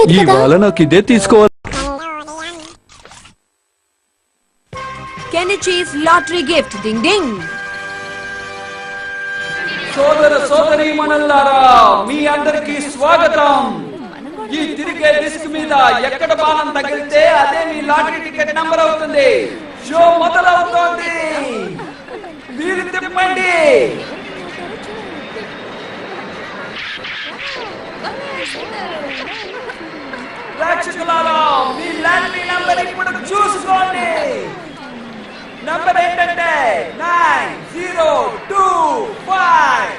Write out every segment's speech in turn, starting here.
ఉండేది కదా. ఇవాళ నాకు ఇదే తీసుకోవాలి. Kenichi's lottery gift. Ding ding. సోదర సోదరీమణులారా, మీ అందరికీ స్వాగతం. ఈ తిరిగే డిస్క్ మీద ఎక్కడ బాణం తగిలితే అదే మీ లాటరీ టికెట్ నంబర్ అవుతుంది. షో మొదలవుతోంది. వీలు తిప్పండి. ప్రేక్షకులారా, మీ లాటరీ నంబర్ ఇప్పుడు చూసుకోండి. నంబర్ ఏంటంటే 9025.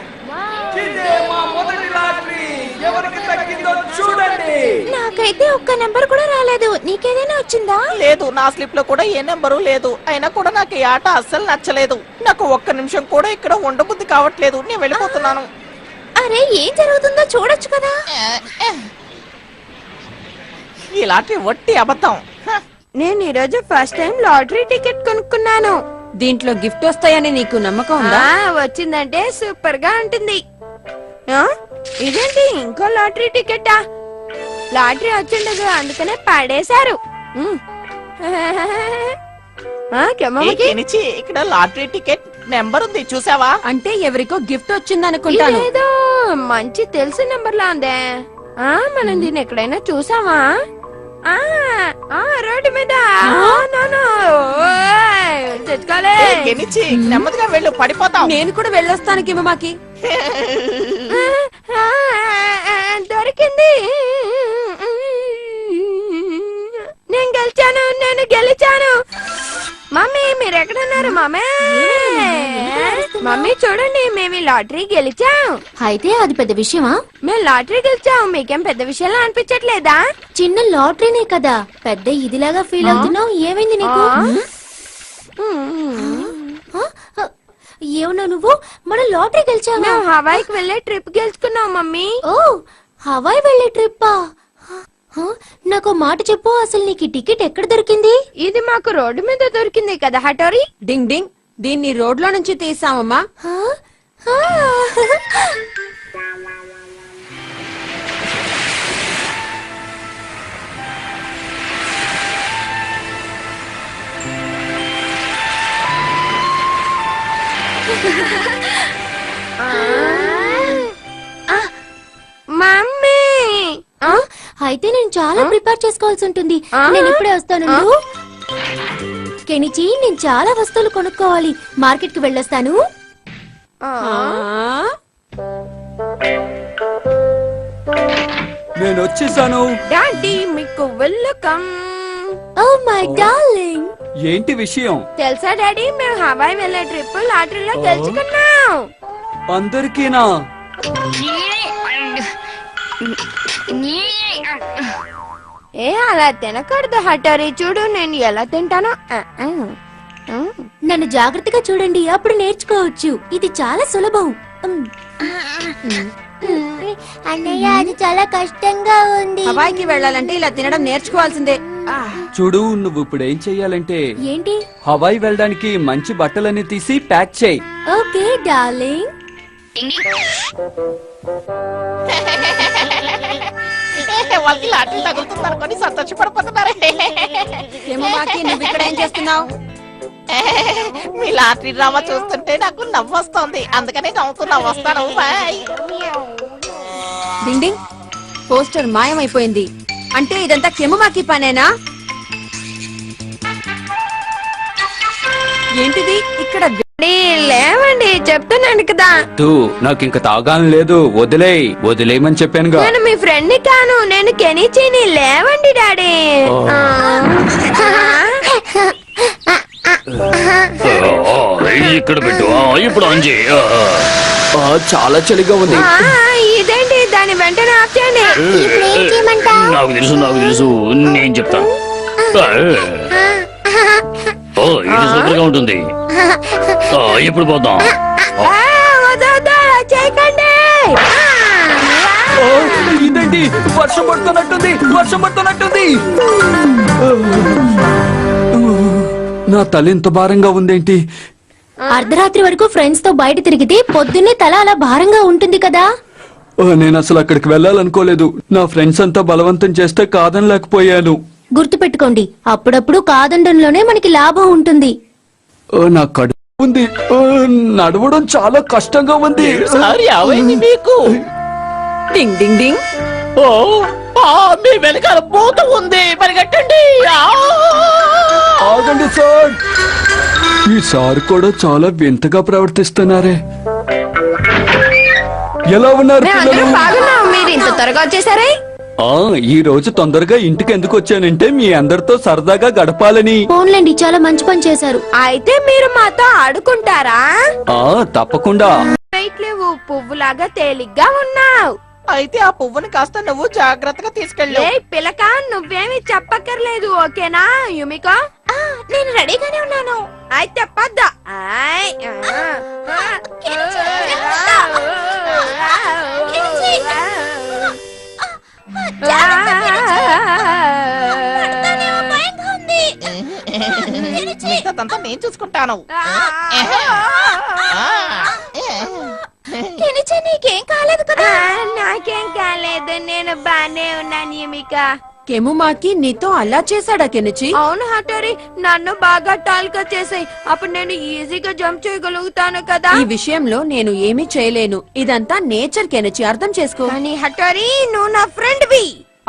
ఇదే మా మొదటి లాటరీ. ఎవరికి తగ్గిందో చూడండి. నాకైతే ఒక్క నెంబర్ కూడా రాలేదు. నీకేదైనా వచ్చిందా? లేదు, నా స్లిప్ లో కూడా ఏ నెంబరు లేదు. అయినా కూడా నాకు ఈ ఆట అస్సలు నచ్చలేదు. నాకు ఒక్క నిమిషం కూడా ఇక్కడ ఉండబుద్ధి కావట్లేదు. నేను వెళ్ళిపోతున్నాను. అరే, ఏం జరుగుతుందో చూడొచ్చు కదా. ఈ లాటరీ వట్టి అబద్ధం. నేను ఈరోజు ఫస్ట్ టైం లాటరీ టికెట్ కొనుక్కున్నాను. దీంట్లో గిఫ్ట్ వస్తాయని నీకు నమ్మకం ఉందా? వచ్చిందంటే సూపర్ గా ఉంటుంది. ఇదేంటి ఇంకో లాటరీ టికెటా? లాటరీ వచ్చిండదు, అందుకనే పడేశారు. ఇక్కడ లాటరీ టికెట్ నెంబర్ ఉంది, చూసావా? అంటే ఎవరికో గిఫ్ట్ వచ్చిందనుకుంటాను. ఏదో మంచి తెలిసిన నెంబర్ లా ఉందే. మనం దీన్ని ఎక్కడైనా చూసావా? రోడ్డు మీద నెమ్మదిగా వెళ్ళు, పడిపోతావు. నేను కూడా వెళ్ళొస్తాను కిమమాకి. దొరికింది. నేను గెలిచాను. మమ్మీ, మీరు ఎక్కడున్నారు? మమ్మీ చూడండి, మేము లాటరీ గెలిచాం. అయితే అది పెద్ద విషయమా? మేము లాటరీ గెలిచాం. మీకేం పెద్ద విషయంలో అనిపించట్లేదా? చిన్న లాటరీనే కదా, పెద్ద ఇదిలాగా ఫీల్ అవుతున్నావు. ఏమైంది నీకు? ఏమన్నా నువ్వు? మనం లాటరీ గెలిచావా? మేము హవాయికి వెళ్లే ట్రిప్ గెలుచుకున్నాం మమ్మీ. ఓ, హవాయి వెళ్లే ట్రిప్పా? నాకు మాట చెప్పు, అసలు నీకు టికెట్ ఎక్కడ దొరికింది? ఇది మాకు రోడ్డు మీద దొరికింది కదా హటోరీ. డింగ్ డింగ్, దీన్ని రోడ్లో నుంచి తీసామమ్మా. మమ్మీ, అయితే నేను చాలా ప్రిపేర్ చేసుకోవాల్సి ఉంటుంది. నేను ఇప్పుడే వస్తాను. కెనిచి, నేను చాలా వస్తువులు కొనుక్కోవాలి. మార్కెట్ కి వెళ్ళొస్తాను. నేను వచ్చేసాను. డాడీ, మీకు వెల్కమ్. Oh my darling. ఏంటి విషయం? తెలుసా డాడీ, మేము హవాయి వెళ్లే ట్రిప్ లాటరీలో గెలుచుకున్నాం. అందరికీనా? అలా తినకూడదు హటోరీ. చూడు నేను ఎలా తింటానో. నన్ను జాగ్రత్తగా చూడండి, అప్పుడు నేర్చుకోవచ్చు. ఇది చాలా సులభం. అన్నయ్య, అది చాలా కష్టంగా ఉంది. హవాయికి వెళ్ళాలంటే ఇలా తినడం నేర్చుకోవాల్సిందే. చూడు, నువ్వు ఇప్పుడు ఏం చెయ్యాలంటే ఏంటి? హవాయి వెళ్ళడానికి మంచి బట్టలన్నీ తీసి ప్యాక్ చేయి. Okay darling. వాళ్ళకి లాటరీ తగులుతున్నారు కొని సంతోషపడిపోతున్నారు. కిమమాకి, నువ్వు ఇక్కడ ఏం చేస్తున్నావు? మీ లాటరీ డ్రామా చూస్తుంటే నాకు నవ్వు వస్తుంది, అందుకనే నవ్వుతున్నా. వస్తాను, బాయ్. డింగ్ డింగ్, పోస్టర్ మాయమైపోయింది. అంటే ఇదంతా కిమమాకి పనేనా? ఏంటిది ఇక్కడ? లేవండి, చెప్తున్నాను కదా. నాకు ఇంకా తాగాలని లేదు. వదిలేయమని చెప్పానుగా. నేను మీ ఫ్రెండ్ కాను, నేను కెనిచిని. లేవండి డాడీ. ఇక్కడ పెట్టు. ఇప్పుడు ఆన్ చేయి. చాలా చలిగా ఉంది. ఇదేంటి, దాని వెంటనే ఆఫ్ చేయండి. నాకు తెలుసు, నేను చెప్తాను. ఇది సూపర్ గా ఉంటుంది. ఇప్పుడు పోదాం. చేయకండి. ఇదేంటి, వర్షం పడుతున్నట్టుంది. నా తల ఎంత భారంగా ఉందేంటి? అర్ధరాత్రి వరకు ఫ్రెండ్స్ తో బయట తిరిగితే పొద్దున్నే తల అలా భారంగా ఉంటుంది కదా. నేను అసలు అక్కడికి వెళ్ళాలనుకోలేదు. నా ఫ్రెండ్స్ అంతా బలవంతం చేస్తే కాదనలేకపోయాను. గుర్తుపెట్టుకోండి, అప్పుడప్పుడు కాదండంలోనే మనకి లాభం ఉంటుంది. నా కడుపు ఉంది. నడవడం చాలా కష్టంగా ఉంది. సారీ అవైంది మీకు. డింగ్ డింగ్ డింగ్. ఓ మీ వెనకాల పోతూ ఉంది, పరిగెట్టండి. ఆగండి సార్. ఈసారి కూడా చాలా వింతగా ప్రవర్తిస్తున్నారే. ఎలా ఉన్నారు మేమందరం పిల్లలు? బాగున్నాం. మీరు ఇంత త్వరగా వచ్చేసారే? ఈ రోజు తొందరగా ఇంటికి ఎందుకు వచ్చానంటే మీ అందరితో సరదాగా గడపాలని. ఫోన్లేండి, చాలా మంచి పని చేశారు. అయితే మీరు మాతో ఆడుకుంటారా? తప్పకుండా. రైట్ లేవు, పువ్వులాగా తేలిగ్గా ఉన్నావు. అయితే ఆ పువ్వుని కాస్త నువ్వు జాగ్రత్తగా తీసుకెళ్ళు. ఏ పిలక, నువ్వేమి చెప్పక్కర్లేదు, ఓకేనా యుమికో? నేను రెడీగానే ఉన్నాను. అయితే పద్ద. మిగతాదంతా నేను చూసుకుంటాను. నీకేం కాలేదు కదా? నాకేం కాలేదు, నేను బానే ఉన్నాను యుమిక. కెముమాకి నీతో అలా చేశాడా కెనిచి? అవును హటోరి, నన్ను బాగా టాల్గా చేసాయి. అప్పుడు నేను ఈజీగా జంప్ చేయగలుగుతాను కదా. ఈ విషయంలో నేను ఏమీ చేయలేను. ఇదంతా నేచర్ కెనిచి, అర్థం చేసుకో. కానీ హటోరి, నువ్వు నా ఫ్రెండ్ వి.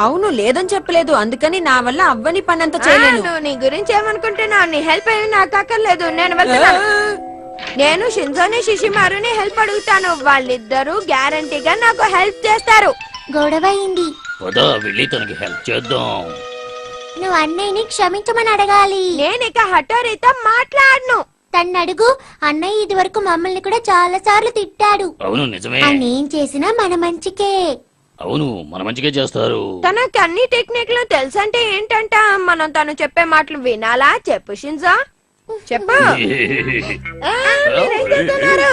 అవును, లేదని చెప్పలేదు, అందుకని నా వల్ల అవ్వని పనంత చేయలేను. నువ్వు నీ గురించి ఏమనుకుంటున్నావు? నీ హెల్ప్ ఏమి నాకు అక్కర్లేదు, నేను వెళ్తున్నాను. నేను షిన్జోని షిషిమారుని హెల్ప్ అడుగుతాను. వాళ్ళిద్దరూ గ్యారంటీగా నాకు హెల్ప్ చేస్తారు. గొడవ అయింది. పద వెళ్ళి తనకి హెల్ప్ చేద్దాం. నువ్వు అన్నయ్యని క్షమించమని అడగాలి. నేను ఇక హటోరితో మాట్లాడను. తన్ను అడుగు. అన్నయ్య ఇది వరకు మమ్మల్ని కూడా చాలా సార్లు తిట్టాడు. అవును నిజమే. అన్నేం చేసినా మన మంచికే. అవును మన మంచిగా చేస్తారు. తనకు అన్ని టెక్నిక్లు తెలుసంటే ఏంటంట? మనం తను చెప్పే మాటలు వినాలా? చెప్పు షిన్జో, చెప్పు. మీరేం చేస్తున్నారు?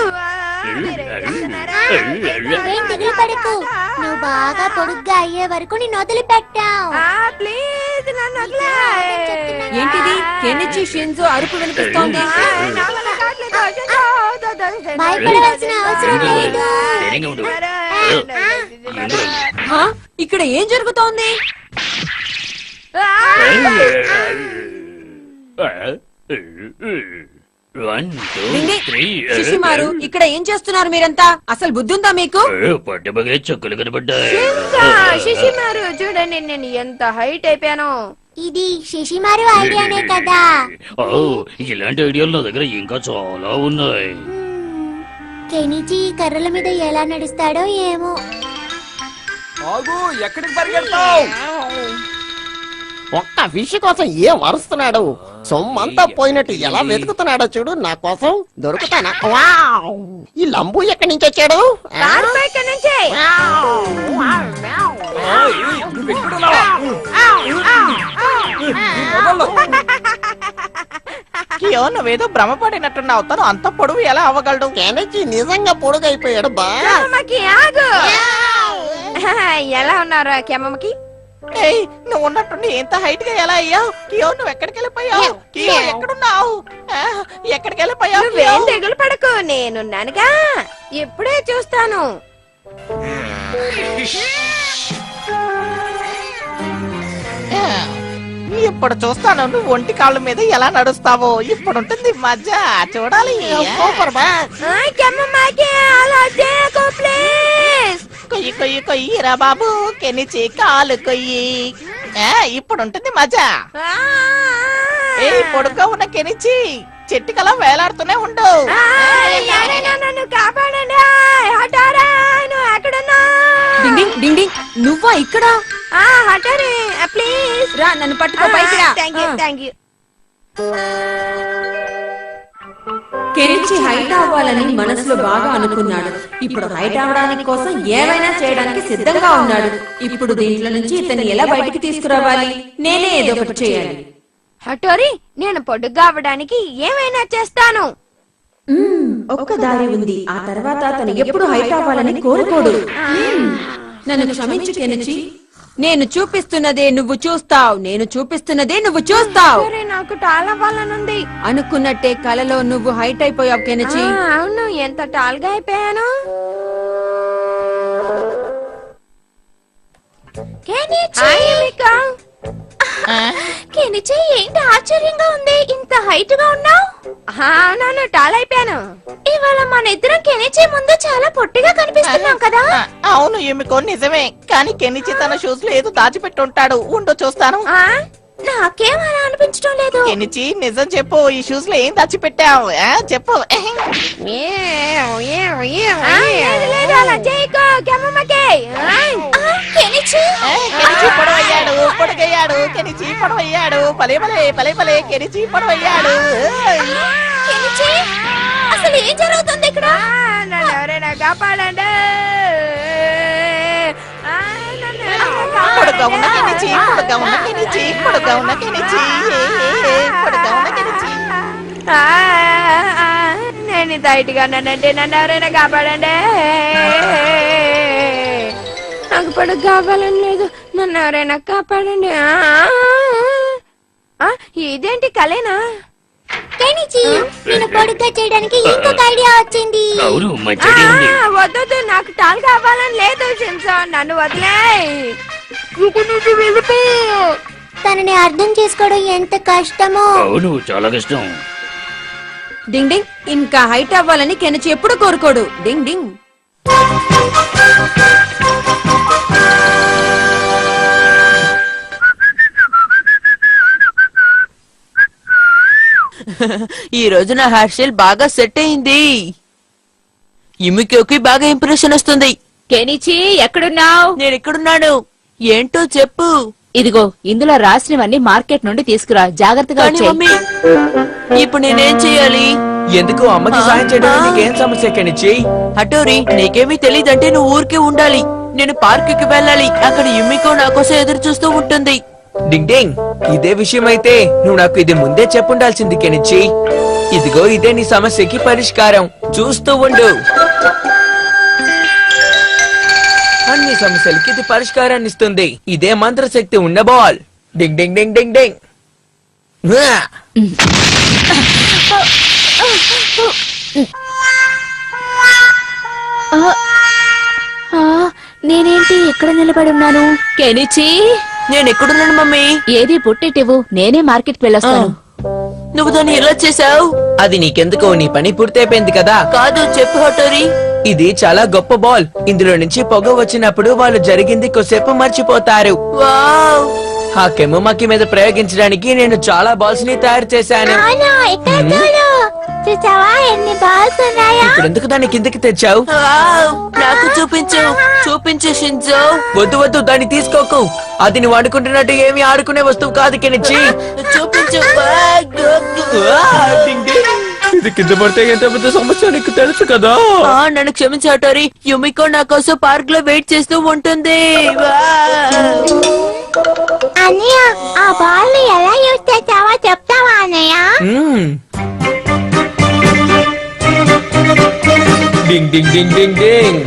నువ్వేం దిగులు పడకు. నువ్వు బాగా పొడుగ్గా అయ్యే వరకు నేను వదిలిపెట్టావు. ప్లీజ్ నన్ను వదిలేయ్. ఏంటిది? కెనిచి షిన్జో అరుపు వినిపిస్తోంది. నా వల్ల కావట్లేదు, షిన్జో. భయపడవలసిన అవసరం లేదు. ధైర్యంగా ఉండు. హా? ఇక్కడ ఏం జరుగుతోంది? One, two, డింగి, three. శిశిమారు, ఇక్కడ ఏం చేస్తున్నారు మీరంతా? అసలు బుద్ధుందా మీకు? పడ్డబగే చుక్కలు కనబడ్డాయి. షిషిమారు చూడండి, నేను ఎంత హైట్ అయిపోయాను. ఇది శశిమారు ఐడియానే కదా. ఇలాంటి ఐడియాలు నా దగ్గర ఇంకా చాలా ఉన్నాయి. కెనిచి కర్రల మీద ఎలా నడుస్తాడో ఏమో. ఆగు, ఎక్కడికి పరిగెడతావు? ఒక్క ఫిష్ కోసం ఏం వరుస్తున్నాడు? సొమ్మంతా పోయినట్టు ఎలా వెతుకుతున్నాడో చూడు. నా కోసం దొరుకుతానా? వావ్! ఈ లంబు ఎక్కడి నుంచి వచ్చాడు? ఇక్కడ నుంచి కియో నువ్వేదో భ్రమపడినట్టున్నావు. తను అంత పొడుగు ఎలా అవ్వగలడు? కెనచి నిజంగా పొడుగైపోయాడు బా. కెమమకి ఆగు. ఎలా ఉన్నారు కెమమకి? ఏయ్, నువ్వు ఉన్నట్టుండి ఎంత హైట్ గా ఎలా అయ్యావు? కియో నువ్వు ఎక్కడికి వెళ్ళిపోయావు? కియో ఎక్కడున్నావు? ఎక్కడికి వెళ్ళిపోయావు? నువ్వేం తెగులు పడకు, నేనున్నానుగా. ఇప్పుడే చూస్తాను. ఇప్పుడు చూస్తాను నువ్వు ఒంటి కాళ్ళ మీద ఎలా నడుస్తావో. ఇప్పుడు ఉంటుంది మజా, చూడాలి. కెమమకి అలా చేయకు ప్లీజ్. కొయ్యి కొయ్యి కొయ్యిరా బాబు, కెనిచి కాలు కొయ్యి. ఇప్పుడు ఉంటుంది మజా. ఏ పొడుగ్గా ఉన్న కెనిచి చెట్టుకలా వేలాడుతూనే ఉండు. నన్ను కాపాడండి. హఠారా, నువ్వు ఎక్కడున్నా? డింగ్ డింగ్ డింగ్, నువ్వా ఇక్కడ? హఠారే ప్లీజ్ రా, నన్ను పట్టుకో, పైకి రా. Thank you. కెనిచి హైట్ అవ్వాలని మనసులో బాగా అనుకున్నాడు. ఇప్పుడు హైట్ అవడానికి కోసం ఏమైనా చేయడానికి సిద్ధంగా ఉన్నాడు. ఇప్పుడు దీంట్లో నుంచి ఇతన్ని ఎలా బయటికి తీసుకురావాలి? నేనే ఏదో ఒకటి చేయాలి. హఠోరి, నేను పొడుగ్గా అవ్వడానికి ఏమైనా చేస్తాను. ఒక్క దారి ఉంది. ఆ తర్వాత తను ఎప్పుడు హైట్ అవ్వాలని కోరుకోడు. నన్ను క్షమించు కెనిచి. నేను చూపిస్తున్నదే నువ్వు చూస్తావు. నేను చూపిస్తున్నదే నువ్వు చూస్తావు. నాకు టాల్ అవ్వాలనుంది. అనుకున్నట్టే కలలో నువ్వు హైట్ అయిపోయావు కెనిచి. అవును, ఎంత టాల్ గా అయిపోయాను. హాయ్ యుమిక. కెనిచి ఏంటి ఆశ్చర్యంగా ఉంది, ఇంత హైట్ గా ఉన్నావు? అవునవును టాల్ అయిపోయాను. ఇవాళ మన ఇద్దరం కెనిచి ముందు చాలా పొట్టిగా కనిపిస్తున్నాం కదా. అవును యుమికో, నిజమే. కానీ కెనిచి తన షూస్ లో ఏదో దాచిపెట్టుంటాడు. ఉండు చూస్తాను. నాకేం అలా అనిపించడం లేదు. కెనిచి నిజం చెప్పు, ఈ షూస్ లో ఏం దాచిపెట్టావు? చెప్పు. లేదు, లేదు, అలా చేయకు కెమ్మమ్మకి. కెనిచి కెనిచి పొడవయ్యాడు, పొడగయ్యాడు. కెనిచి పొడవయ్యాడు. పలే పలే పలే పలే కెనిచి పొడవయ్యాడు. కెనిచి అసలు ఏం జరుగుతుంది ఇక్కడ? నన్ను ఎవరైనా కాపాడండి. పొడుగా ఉన్న కెనిచి, పొడుగా ఉన్న కెనిచి, పొడుగా ఉన్న కెనిచి, పొడుగా ఉన్న కెనిచి. నేను ఇంత హైట్గా ఉన్నానంటే నన్ను ఎవరైనా కాపాడండి. నాకు పొడుగు కావాలని లేదు, నన్ను ఎవరైనా కాపాడండి. ఇదేంటి కలేనా? కెనిచి నేను పొడుగ్గా చేయడానికి ఇంకొక ఐడియా వచ్చింది. అవును మంచిగా ఉంది. వద్దు, నాకు టాల్ కావాలని లేదు షిన్జాన్, నన్ను వదిలే. తనని అర్థం చేసుకోవడం ఎంత కష్టమో. అవును చాలా కష్టం. డింగ్ డింగ్. ఇంకా హైట్ అవ్వాలని కెనిచి ఎప్పుడు కోరుకోడు. డింగ్ డింగ్. ఈ రోజు నా హెయిర్ స్టైల్ బాగా సెట్ అయింది. ఇమికోకి బాగా ఇంప్రెషన్ వస్తుంది. కెనిచి ఎక్కడున్నావు? నేను ఎక్కడున్నాను? ఏంటో చెప్పు. ఇదిగో ఇందులో రాసినవన్నీ మార్కెట్ నుండి తీసుకురా, జాగ్రత్తగా కానీ మమ్మీ, ఇప్పుడు నేనేం చెయ్యాలి? ఎందుకు అమ్మకి సాయం చేయడానికి నీకేం సమస్య కెనిచి? హటోరి, నీకేమీ తెలీదంటే నువ్వు ఊరికే ఉండాలి. నేను పార్కుకి వెళ్ళాలి. అక్కడ ఇమ్మికో నా కోసం ఎదురు చూస్తూ ఉంటుంది. డింగ్ డింగ్, ఇదే విషయం అయితే నువ్వు నాకు ఇది ముందే చెప్పుండాల్సింది కెనిచి. ఇదిగో ఇదే నీ సమస్యకి పరిష్కారం. చూస్తూ ఉండు. అన్ని సమస్యలకి ఇది పరిష్కారాన్ని ఇస్తుంది. ఇదే మంత్రశక్తి ఉన్న బాల్. డింగ్ డింగ్ డింగ్ డింగ్ డింగ్. హా! నేనేంటి ఇక్కడ నిలబడి ఉన్నాను? కెనిచి నేను ఎక్కడున్నాను మమ్మీ? ఏది పుట్టిటివు, నేనే మార్కెట్ కి వెళ్ళొస్తాను. నువ్వు దాన్ని ఎలా చేసావు? అది నీకెందుకో, నీ పని పూర్తయిపోయింది కదా. కాదు, చెప్పు హటోరి. ఇది చాలా గొప్ప బాల్. ఇందులో నుంచి పొగ వచ్చినప్పుడు వాళ్ళు జరిగింది కొద్దిసేపు మర్చిపోతారు. వావ్, ఆ కెమ్ముమకి మీద ప్రయోగించడానికి నేను చాలా బాల్స్ ని తయారు చేశాను. చూసావా ఎన్ని బాల్స్ ఉన్నాయా? ఇప్పుడు ఎందుకు దాన్ని కిందకి తెచ్చావు? వావ్, నాకు చూపించు. చూపించు షింజో. వద్దు వద్దు, దాన్ని తీసుకోకు. అది నువ్వు ఆడుకుంటున్నట్టు ఏమి ఆడుకునే వస్తువు కాదు కెనిచి. చూపించు. ఇది కింద పడితే ఎంత పెద్ద సమస్య నీకు తెలుసు కదా. నన్ను క్షమించు హటోరి. యుమికో నా కోసం పార్క్ లో వెయిట్ చేస్తూ ఉంటుంది. అన్నయ్య, ఆ బాల్ ని ఎలా యూజ్ చేస్తావా చెప్తావా అన్నయ్య? డింగ్ డింగ్ డింగ్ డింగ్ డింగ్.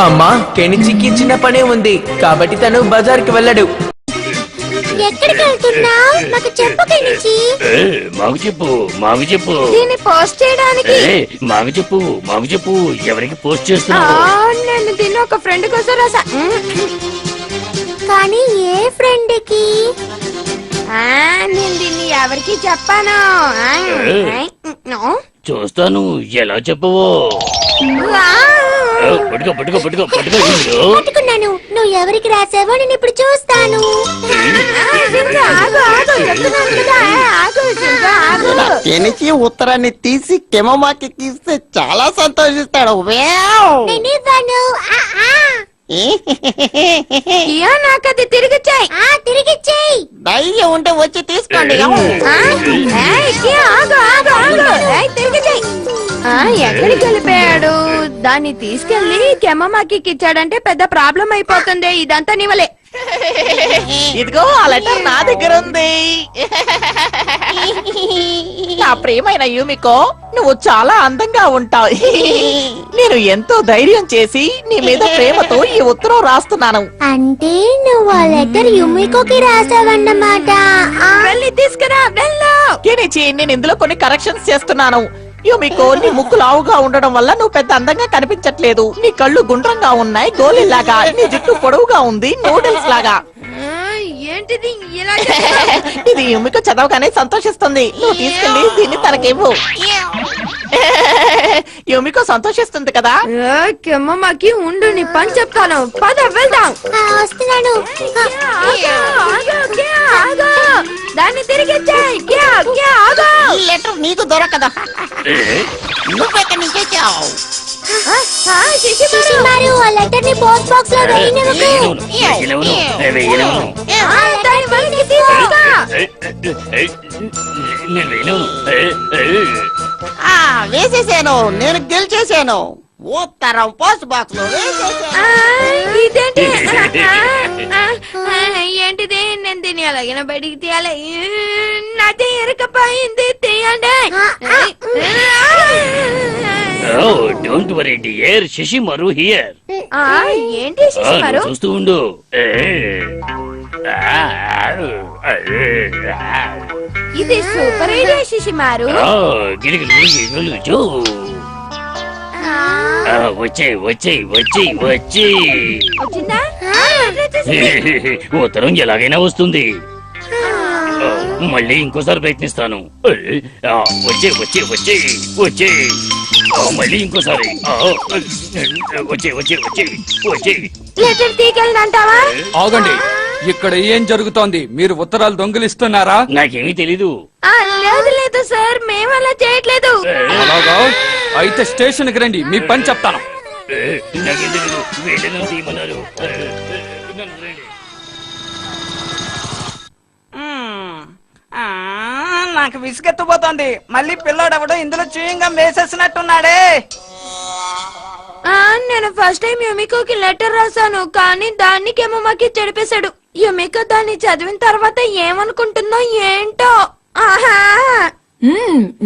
అమ్మా, కెనిచికి చిన్న పనే ఉంది కాబట్టి తను బజార్కి వెళ్ళడు. ఎక్కడికి వెళ్తున్నావు? నాకు చెప్పు కెనిచి. మాకు చెప్పు, మాకు చెప్పు. దీన్ని పోస్ట్ చేయడానికి. మాకు చెప్పు, మాకు చెప్పు. ఎవరికి పోస్ట్ చేస్తున్నావు? నేను దీన్ని ఒక ఫ్రెండ్ కోసం రాసా. కానీ ఏ ఫ్రెండ్ కి? నేను దీన్ని ఎవరికి చెప్పాను. చూస్తాను, ఎలా చెప్పవో. పట్టుకో పట్టుకో పట్టుకో పట్టుకో. పట్టుకున్నాను. నువ్వు ఎవరికి రాసావో నేను ఇప్పుడు చూస్తాను. కెనిచి ఉత్తరాన్ని తీసి కెమమాకి తీస్తే చాలా సంతోషిస్తాడు. నేనివ్వను. నాకు అది తిరిగిచ్చాయి. తిరిగిచ్చేయి. ధైర్యం ఉంటే వచ్చి తీసుకోండి. ఎక్కడికి వెళ్ళిపోయాడు? దాన్ని తీసుకెళ్లి కెమ్మమాకి ఇచ్చాడంటే పెద్ద ప్రాబ్లం అయిపోతుంది. ఇదంతా నీవలే. ఇదిగో ఆ లెటర్ నా దగ్గర ఉంది. నా ప్రియమైన యూమికో, నువ్వు చాలా అందంగా ఉంటావు. నేను ఎంతో ధైర్యం చేసి నీ మీద ప్రేమతో ఈ ఉత్తరం రాస్తున్నాను. అంటే నువ్వు ఆ లెటర్ యుమికోకి రాసావన్నమాట. వెళ్ళి తీసుకురా, వెళ్ళు. కెనిచి, నేను ఇందులో కొన్ని కరెక్షన్స్ చేస్తున్నాను. యుమికో, నీ ముక్కు లావుగా ఉండడం వల్ల నువ్వు పెద్ద అందంగా కనిపించట్లేదు. నీ కళ్ళు గుండ్రంగా ఉన్నాయి, గోళీలాగా. నీ జుట్టు పొడవుగా ఉంది, నూడిల్స్ లాగా. ఏంటిది ఇలా ఇది యుమికో చదవగానే సంతోషిస్తుంది. నువ్వు తీసుకెళ్లి దీన్ని తనకివ్వు. యుమికో సంతోషిస్తుంది కదా. కెమ్మమ్మకి ఉండు, నీ పని చెప్తాను. పద వెళ్దాం. వస్తున్నాను. దాన్ని తిరిగి ఈ లెటర్ నీకు దొరకదు. నువ్వెక్కడి నుంచి వచ్చావు? శిశుమారు, ఆ లెటర్ ని పోస్ట్ బాక్స్ లో వేయనివ్వకు. వేసేసాను, నేను గెలిచేసాను. ఉత్తరం పోస్ట్ బాక్స్ లో వేసేసాను. ఇదేంటి ఏంటిది? నేను దీన్ని ఎలాగైనా బయటికి తీయాలి. నాది ఎరకపోయింది, తీయండి. Don't worry dear, Shishimaru here. ఏంటి శిశుమారు? చూస్తూ ఉండు. ఇది సూపర్ ఐడియా శిశుమారు. వచ్చేయ్ వచ్చేయ్ వచ్చేయ్ వచ్చి వచ్చిందా? ఉత్తరం ఎలాగైనా వస్తుంది. మళ్ళీ ఇంకోసారి ప్రయత్నిస్తాను. వచ్చే వచ్చే వచ్చే వచ్చే మళ్ళీ ఇంకోసారి వచ్చే వచ్చే వచ్చే వచ్చే. లెటర్ తీకెళ్ళంటావా? ఆగండి, ఇక్కడ ఏం జరుగుతోంది? మీరు ఉత్తరాలు దొంగిలిస్తున్నారా? నాకేమీ తెలీదు. లేదు లేదు సార్, మేము అలా చేయట్లేదు. అలాగా అయితే స్టేషన్ కి రండి, మీ పని చెప్తాను. నాకేం తెలీదు, వీళ్ళను తీయమన్నారు. నాకు విసుగెత్తుపోతోంది. మళ్ళీ పిల్లోడెవడో ఇందులో చూయంగా వేసేసినట్టున్నాడే. నేను ఫస్ట్ టైం యుమికోకి లెటర్ రాశాను, కానీ దాన్ని కెమ్మమ్మకి చెడిపేశాడు. యుమికో దాన్ని చదివిన తర్వాత ఏమనుకుంటుందో ఏంటో.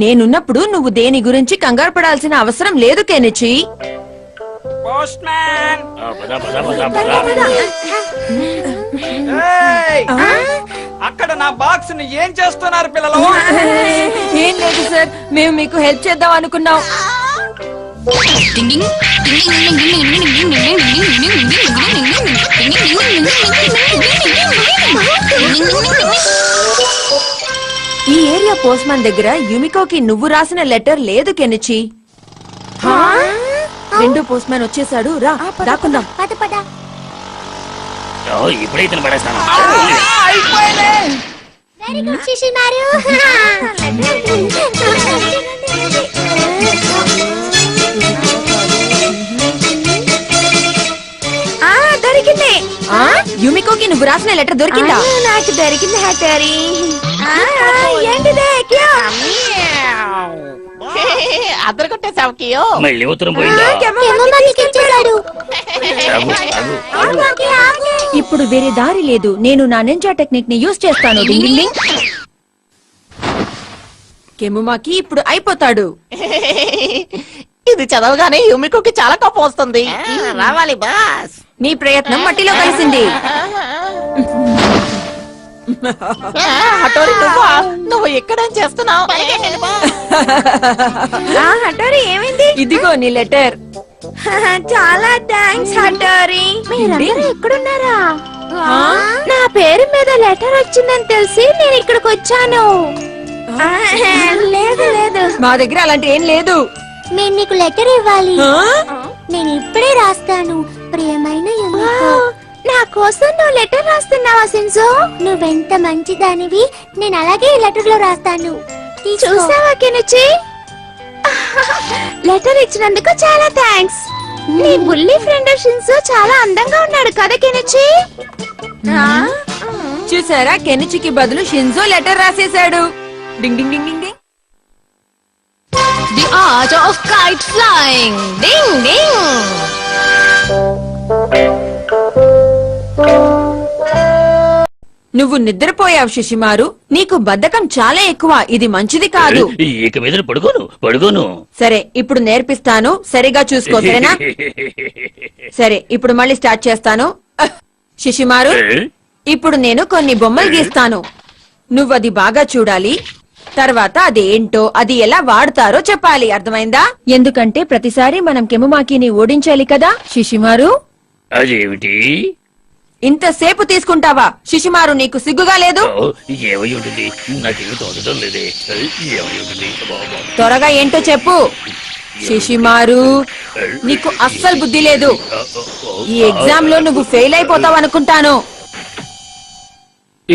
నేనున్నప్పుడు నువ్వు దేని గురించి కంగారు పడాల్సిన అవసరం లేదు కెనిచి. పోస్ట్ మ్యాన్, పద పద పద పద. అక్కడ నా బాక్స్ ని ఏం చేస్తున్నారు పిల్లలు? ఏం లేదు సార్, మేము మీకు హెల్ప్ చేద్దాం అనుకున్నాం. ఈ ఏరియా పోస్ట్ మ్యాన్ దగ్గర యుమికోకి నువ్వు రాసిన లెటర్ లేదు కెనిచి. రెండో పోస్ట్ మ్యాన్ వచ్చేసాడు, రా దాక్కుందాం. పద పద. ఇప్పుడే ఇతను పడేస్తాను. Very good Shishimaru. దొరికింది. యుమికోకి నువ్వు రాసిన లెటర్ దొరికిందా? నాకు దొరికింది హటోరి. ఏంటిదే? అద్దరు కొట్టేసావు కియో. మళ్ళీ ఉత్తరం పోయిందా? కెమ్మమ్మకి ఇచ్చేశాడు. ఇప్పుడు వేరే దారి లేదు, నేను నా నింజా టెక్నిక్ ని యూజ్ చేస్తాను. డింగ్ డింగ్ డింగ్. కెమ్ముమాకి ఇప్పుడు అయిపోతాడు. ఇది చదవగానే యుమికోకి చాలా కోపం వస్తుంది. రావాలి బాస్. నీ ప్రయత్నం మట్టిలో కలిసింది. హటోరి, నువ్వు ఎక్కడేం చేస్తున్నావు? హటోరి ఏమైంది? ఇదిగో నీ లెటర్. చాలా థ్యాంక్స్ హటోరి. మీరందరూ ఎక్కడున్నారా? నా పేరు మీద లెటర్ వచ్చిందని తెలిసి నేను ఇక్కడికి వచ్చాను. లేదు లేదు, మా దగ్గర అలాంటి ఏం లేదు. నేను నీకు లెటర్ ఇవ్వాలి. నేను ఇప్పుడే రాస్తాను. ప్రియమైన యుమికో, నా కోసం నువ్వు లెటర్ రాస్తున్నావా సిన్జో? నువ్వెంత మంచిదానివి. నేను అలాగే ఈ లెటర్ లో రాస్తాను. చూసావా కెనిచి? లెటర్ ఇచ్చినందుకు చాలా థ్యాంక్స్. నీ బుల్లి ఫ్రెండ్ షిన్జో చాలా అందంగా ఉన్నాడు కదా కెనిచి? చూసారా, కెనిచికి బదులు షిన్జో లెటర్ రాసేశాడు. Ding ding ding ding ding. The art of kite flying. Ding ding. నువ్వు నిద్రపోయావు శశిమారు. నీకు బద్ధకం చాలా ఎక్కువ, ఇది మంచిది కాదు. ఇక మీద పడుకోను పడుకోను. సరే, ఇప్పుడు నేర్పిస్తాను, సరిగా చూసుకో, సరేనా? సరే, ఇప్పుడు మళ్ళీ స్టార్ట్ చేస్తాను. శశిమారు, ఇప్పుడు నేను కొన్ని బొమ్మలు గీస్తాను. నువ్వది బాగా చూడాలి. తర్వాత అదేంటో అది ఎలా వాడతారో చెప్పాలి, అర్థమైందా? ఎందుకంటే ప్రతిసారి మనం కెముమాకిని ఓడించాలి కదా. శిశిమారు, అదేమిటి? ఇంతసేపు తీసుకుంటావా? శిశిమారు, నీకు సిగ్గుగా లేదు? ఏమై ఉంటుంది? నాకేమి తోచడం లేదే. ఏమై ఉంటుంది? త్వరగా ఏంటో చెప్పు. శిశిమారు, నీకు అస్సలు బుద్ధి లేదు. ఈ ఎగ్జామ్ లో నువ్వు ఫెయిల్ అయిపోతావు అనుకుంటాను.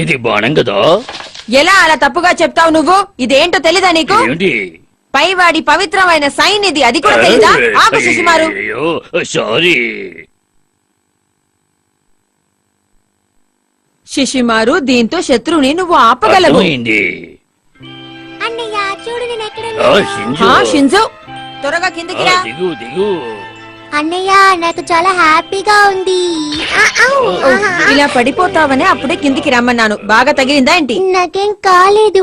ఇది బాణం కదా? ఎలా అలా తప్పుగా చెప్తావు నువ్వు? ఇదేంటో తెలీదా నీకు? ఏమిటి? పైవాడి పవిత్రమైన సైన్ ఇది, అది కూడా తెలీదా? ఆపు శిశిమారు. అయ్యో, సారీ. శిశిమారు, దీంతో శత్రువుని నువ్వు ఆపగలవు. అర్థమైంది. అన్నయ్య చూడు నేను ఎక్కడ షింజు, త్వరగా కిందకి రా. దిగు దిగు. అన్నయ్య నాకు చాలా హ్యాపీగా ఉంది. ఇలా పడిపోతావని అప్పుడే కిందికి రమ్మన్నాను. బాగా తగిలిందా ఏంటి? నాకేం కాలేదు.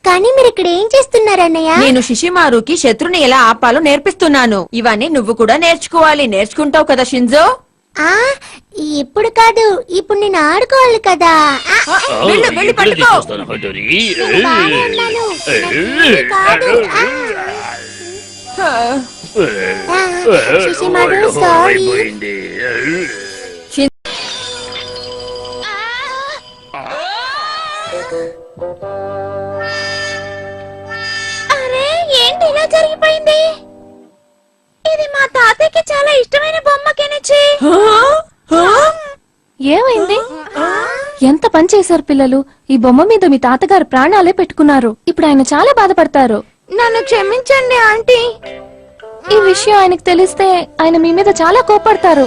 కానీ మీరు ఇక్కడ ఏం చేస్తున్నారు అన్నయ్య? నేను శిశిమారుకి శత్రుని ఎలా ఆపాలో నేర్పిస్తున్నాను. ఇవన్నీ నువ్వు కూడా నేర్చుకోవాలి. నేర్చుకుంటావు కదా షింజో? ఇప్పుడు కాదు, ఇప్పుడు నేను ఆడుకోవాలి కదా. వెళ్ళు, వెళ్ళి ఇప్పుడే పట్టుకో. తీసుకొస్తాను, హటోరి. బాగా ఉన్నాను. కాదు. శిశిమారు, సారీ. అయిపోయింది. అరే, ఏంటి ఇలా జరిగిపోయింది? ఇది మా తాతయ్యకి చాలా ఇష్టమైన బొమ్మ కెనిచి. ఏమైంది? ఎంత పని చేశారు పిల్లలు. ఈ బొమ్మ మీద మీ తాతగారు ప్రాణాలే పెట్టుకున్నారు. ఇప్పుడు ఆయన చాలా బాధపడతారు. నన్ను క్షమించండి ఆంటీ. ఈ విషయం ఆయనకు తెలిస్తే ఆయన మీ మీద చాలా కోపడతారు.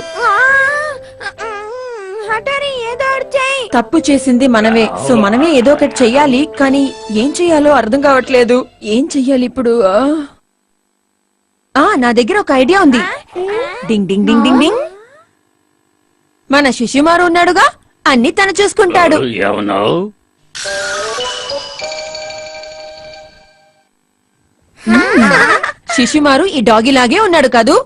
హఠారి ఏదో ఒకటి చెయ్యి. తప్పు చేసింది మనమే, సో మనమే ఏదో ఒకటి చెయ్యాలి. కానీ ఏం చెయ్యాలో అర్థం కావట్లేదు. ఏం చెయ్యాలి ఇప్పుడు? నా దగ్గర ఒక ఐడియా ఉంది. డింగ్ డింగ్ డింగ్ డింగ్ డింగ్. మన శిశుమారు ఉన్నాడుగా, అన్ని తను చూసుకుంటాడు. ఏమన్నావు? శిశుమారు ఈ డాగి లాగే ఉన్నాడు కదూ?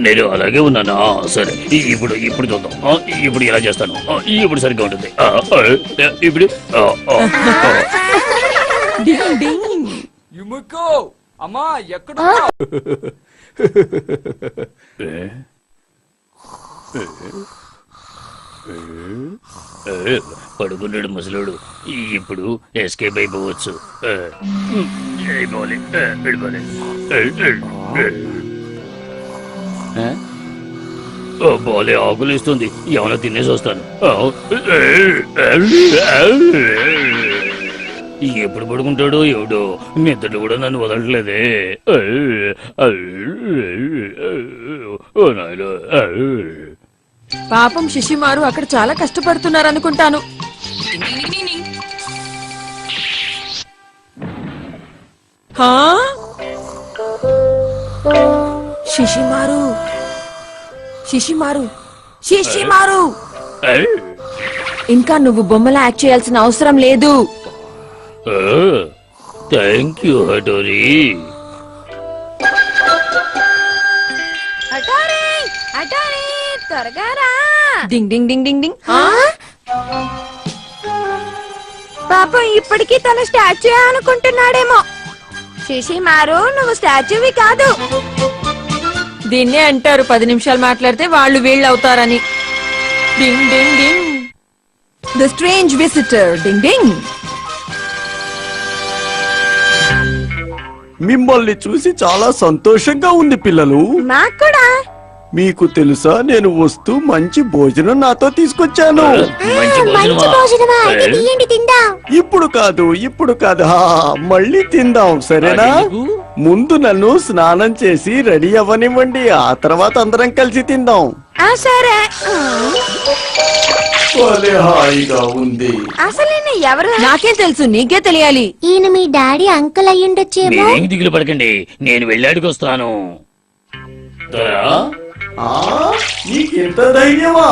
నేను అలాగే ఉన్నానా? సరే, ఇప్పుడు ఇప్పుడు చూద్దాం. ఇప్పుడు ఇలా చేస్తాను. ఇప్పుడు సరిగ్గా ఉంటుంది. ఇప్పుడు డింగ్ డింగ్. యుముకో, అమ్మా ఎక్కడ? పడుకున్నాడు ముసలుడు. ఇప్పుడు ఎస్కేప్ అయిపోవచ్చు. అయిపోవాలి, వెళ్ళిపోవాలి. బాలే ఆకులిస్తుంది. ఏమైనా తినేసి వస్తాను. ఎప్పుడు పడుకుంటాడో ఎవడో. నిద్రలు కూడా నన్ను వదలట్లేదే. పాపం శిశుమారు అక్కడ చాలా కష్టపడుతున్నారు అనుకుంటాను. శిశుమారు, శిశుమారు, శిశుమారు, ఇంకా నువ్వు బొమ్మలా యాక్ట్ చేయాల్సిన అవసరం లేదు. Thank you హటోరి. హఠారి, హఠారి, త్వరగా రా. డింగ్ డింగ్ డింగ్ డింగ్ డింగ్. పాపం ఇప్పటికీ తన స్టాచ్యూ అనుకుంటున్నాడేమో. శిశిమారు, నువ్వు స్టాచ్యూవి కాదు. దీన్నే అంటారు 10 నిమిషాలు మాట్లాడితే వాళ్ళు వీళ్ళు అవుతారని. Ding ding ding. The strange visitor. Ding ding. మిమ్మల్ని చూసి చాలా సంతోషంగా ఉంది పిల్లలు. నాకు కూడా. మీకు తెలుసా, నేను వస్తూ మంచి భోజనం నాతో తీసుకొచ్చాను. మంచి భోజనమా? అయితే తీయండి, తిందాం. ఇప్పుడు కాదు, ఇప్పుడు కాదు. మళ్ళీ తిందాం, సరేనా? ముందు నన్ను స్నానం చేసి రెడీ అవ్వనివ్వండి. ఆ తర్వాత అందరం కలిసి తిందాం. సరే. భలే హాయిగా ఉంది. అసలు ఎవరు? నాకేం తెలుసు, నీకే తెలియాలి. ఈయన మీ డాడీ అంకుల్ అయ్యుండొచ్చేమో. మీరేం దిగులు పడకండి, నేను వెళ్ళాడికి వస్తాను. నీకెంత ధైర్యమా?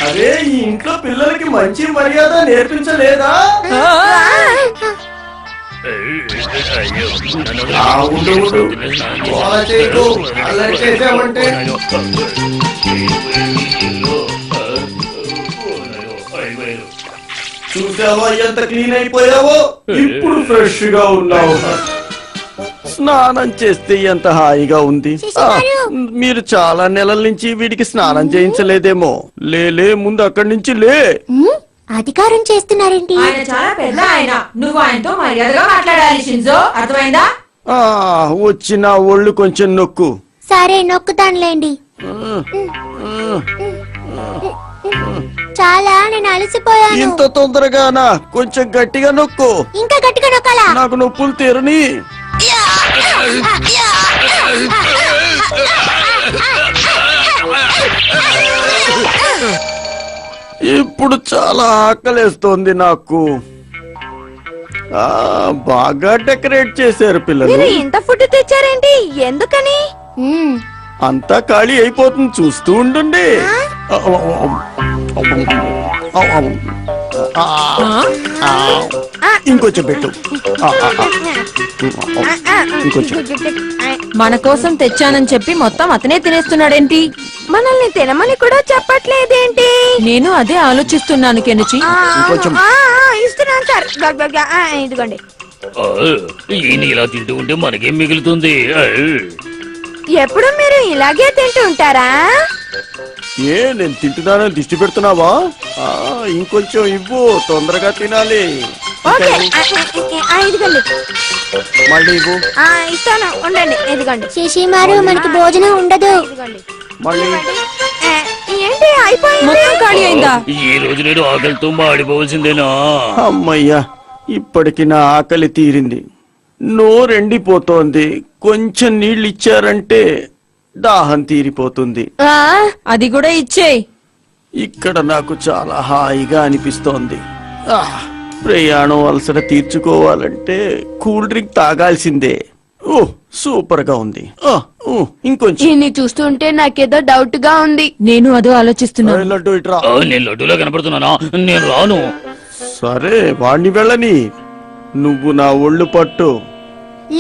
అరే, ఈ ఇంట్లో పిల్లలకి మంచి మర్యాద నేర్పించలేదా? ఉండు, ఉండు. గోల చేయకు. అల్లరి చేసావంటే చూసావా ఎంత క్లీన్ అయిపోయావో? ఇప్పుడు ఫ్రెష్ గా ఉన్నావు. స్నానం చేస్తే ఎంత హాయిగా ఉంది. మీరు చాలా నెలల నుంచి వీడికి స్నానం చేయించలేదేమో. లే ముందు అక్కడి నుంచి లే. అధికారం చేస్తున్నారేంటి? ఆయన చాలా పెద్ద ఆయన, నువ్వు ఆయనతో మర్యాదగా మాట్లాడాలి షింజో, అర్థమైందా? వచ్చిన ఒళ్ళు కొంచెం నొక్కు. సరే నొక్కుతానులేండి. చాలా నేను అలసిపోయాను. ఇంత తొందరగానా? కొంచెం గట్టిగా నొక్కు. ఇంకా గట్టిగా నొక్కాలా? నాకు నొప్పులు తీరని. ఇప్పుడు చాలా ఆకలేస్తోంది నాకు. బాగా డెకరేట్ చేశారు పిల్లలు. మీరు ఇంత ఫుడ్ తెచ్చారేంటి? ఎందుకని? అంతా ఖాళీ అయిపోతుంది, చూస్తూ ఉండండి. ఇంకొంచెం పెట్టు. ఇంకొంచెం. మన కోసం తెచ్చానని చెప్పి మొత్తం అతనే తినేస్తున్నాడేంటి? మనల్ని తినమని కూడా చెప్పట్లేదేంటి? నేను అదే ఆలోచిస్తున్నాను కెనిచి. ఇస్తున్నాను సార్. ఇదిగోండి. ఈయన ఇలా తింటూ ఉంటే మనకేం మిగులుతుంది? ఎప్పుడు మీరు ఇలాగే తింటూ ఉంటారా? నేను తింటున్నానని దిష్టి పెడుతున్నావా? ఇంకొంచెం ఇవ్వు, తొందరగా తినాలి. ఇదిగోండి. మళ్ళీ ఇవ్వు. ఇస్తాను, ఉండండి. ఇదిగోండి. శశిమారు మనకి భోజనం ఉండదు. మళ్ళీ. ఏంటి అయిపోయింది? మొత్తం ఖాళీ అయిందా? ఈ రోజు నేను ఆకలితో మాడిపోవలసిందేనా? అమ్మయ్యా, ఇప్పటికి నా ఆకలి తీరింది. నోరెండిపోతోంది. కొంచెం నీళ్ళు ఇచ్చారంటే దాహం తీరిపోతుంది. అది కూడా ఇచ్చేయ్. ఇక్కడ నాకు చాలా హాయిగా అనిపిస్తోంది. ప్రయాణం అలసట తీర్చుకోవాలంటే కూల్ డ్రింక్ తాగాల్సిందే. సూపర్ గా ఉంది. ఇంకొంచెం. దీన్ని చూస్తుంటే నాకేదో డౌట్ గా ఉంది. నేను అదో ఆలోచిస్తున్నాను. లడ్డు ఇట్రా. నేను లడ్డూలా కనపడుతున్నానా? నేను రాను. సరే వాణ్ణి వెళ్ళని. నువ్వు నా ఒళ్ళు పట్టు.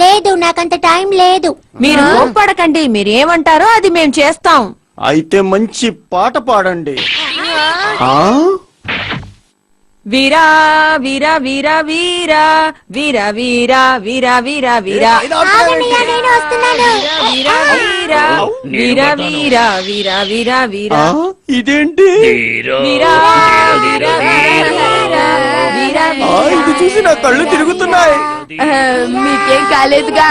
లేదు, నాకంత టైం లేదు. మీరు కోప్పడకండి, మీరేమంటారో అది మేం చేస్తాం. అయితే మంచి పాట పాడండి. వీరా వీరా వీరా వీరా వీరా వీరా వీరా వీరా వీరా నేను వస్తున్నాను. వీరా వీరా వీరా వీరా వీరా వీరా వీరా. ఇదేంటి? వీరా వీరా వీరా వీరా. ఇది చూసి నా కళ్ళు తిరుగుతున్నాయి. మీకేం కాలేదుగా?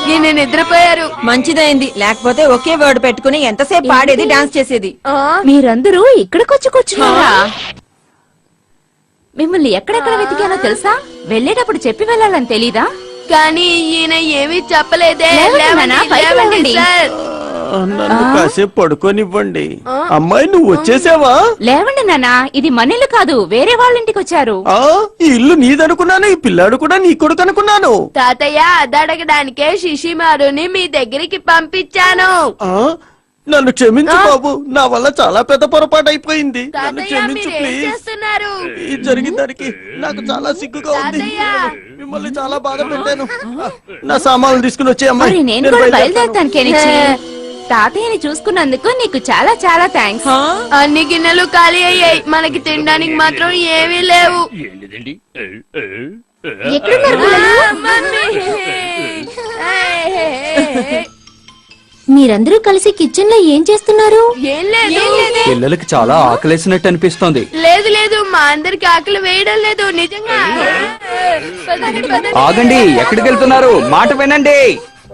నేను నిద్రపోయారు. మంచిదైంది, లేకపోతే ఒకే వర్డ్ పెట్టుకుని ఎంతసేపు పాడేది, డాన్స్ చేసేది. మీరందరూ ఇక్కడికొచ్చి కూర్చున్నారా? మిమ్మల్ని ఎక్కడెక్కడ వెతికానో తెలుసా? వెళ్ళేటప్పుడు చెప్పి వెళ్ళాలని తెలీదా? కానీ ఈయన ఏమీ చెప్పలేదే. లేవండి. నన్ను కాసేపు పడుకోనివ్వండి. అమ్మాయి, నువ్వు వచ్చేసావా? లేవండి నాన్న, ఇది మన ఇల్లు కాదు, వేరే వాళ్ళ ఇంటికి వచ్చారు. ఈ ఇల్లు నీదనుకున్నాను, ఈ పిల్లాడు కూడా నీ కొడుకు అనుకున్నాను. తాతయ్య, అదడగడానికే శిశిమారుని మీ దగ్గరికి పంపించాను. నన్ను క్షమించు బాబు, నా వల్ల చాలా పెద్ద పొరపాటు అయిపోయింది. నన్ను తాతయ్య, క్షమించు మీరేం ప్లీజ్. చేస్తున్నారు? ఈ జరిగిన దానికి నాకు చాలా సిగ్గుగా ఉంది. మిమ్మల్ని చాలా బాధ పెట్టాను. నా సామాన్లు తీసుకుని వచ్చే అమ్మాయి. మరి నేను కూడా బయలుదేరుతాను కెనిచి. తాతయ్యని చూసుకున్నందుకు నీకు చాలా చాలా థ్యాంక్స్. అన్ని గిన్నెలు ఖాళీ అయ్యాయి, మనకి తినడానికి మాత్రం ఏమీ లేవు. ఏంటిదండి? మీరందరూ కలిసి కిచెన్ లో ఏం చేస్తున్నారు? ఏం లేదు. పిల్లలకి చాలా ఆకలేసినట్టు అనిపిస్తోంది. లేదు లేదు, మా అందరికి ఆకలి వేయడం లేదు నిజంగా. పదండి, పదండి. ఆగండి, ఎక్కడికి వెళ్తున్నారు? మాట వినండి.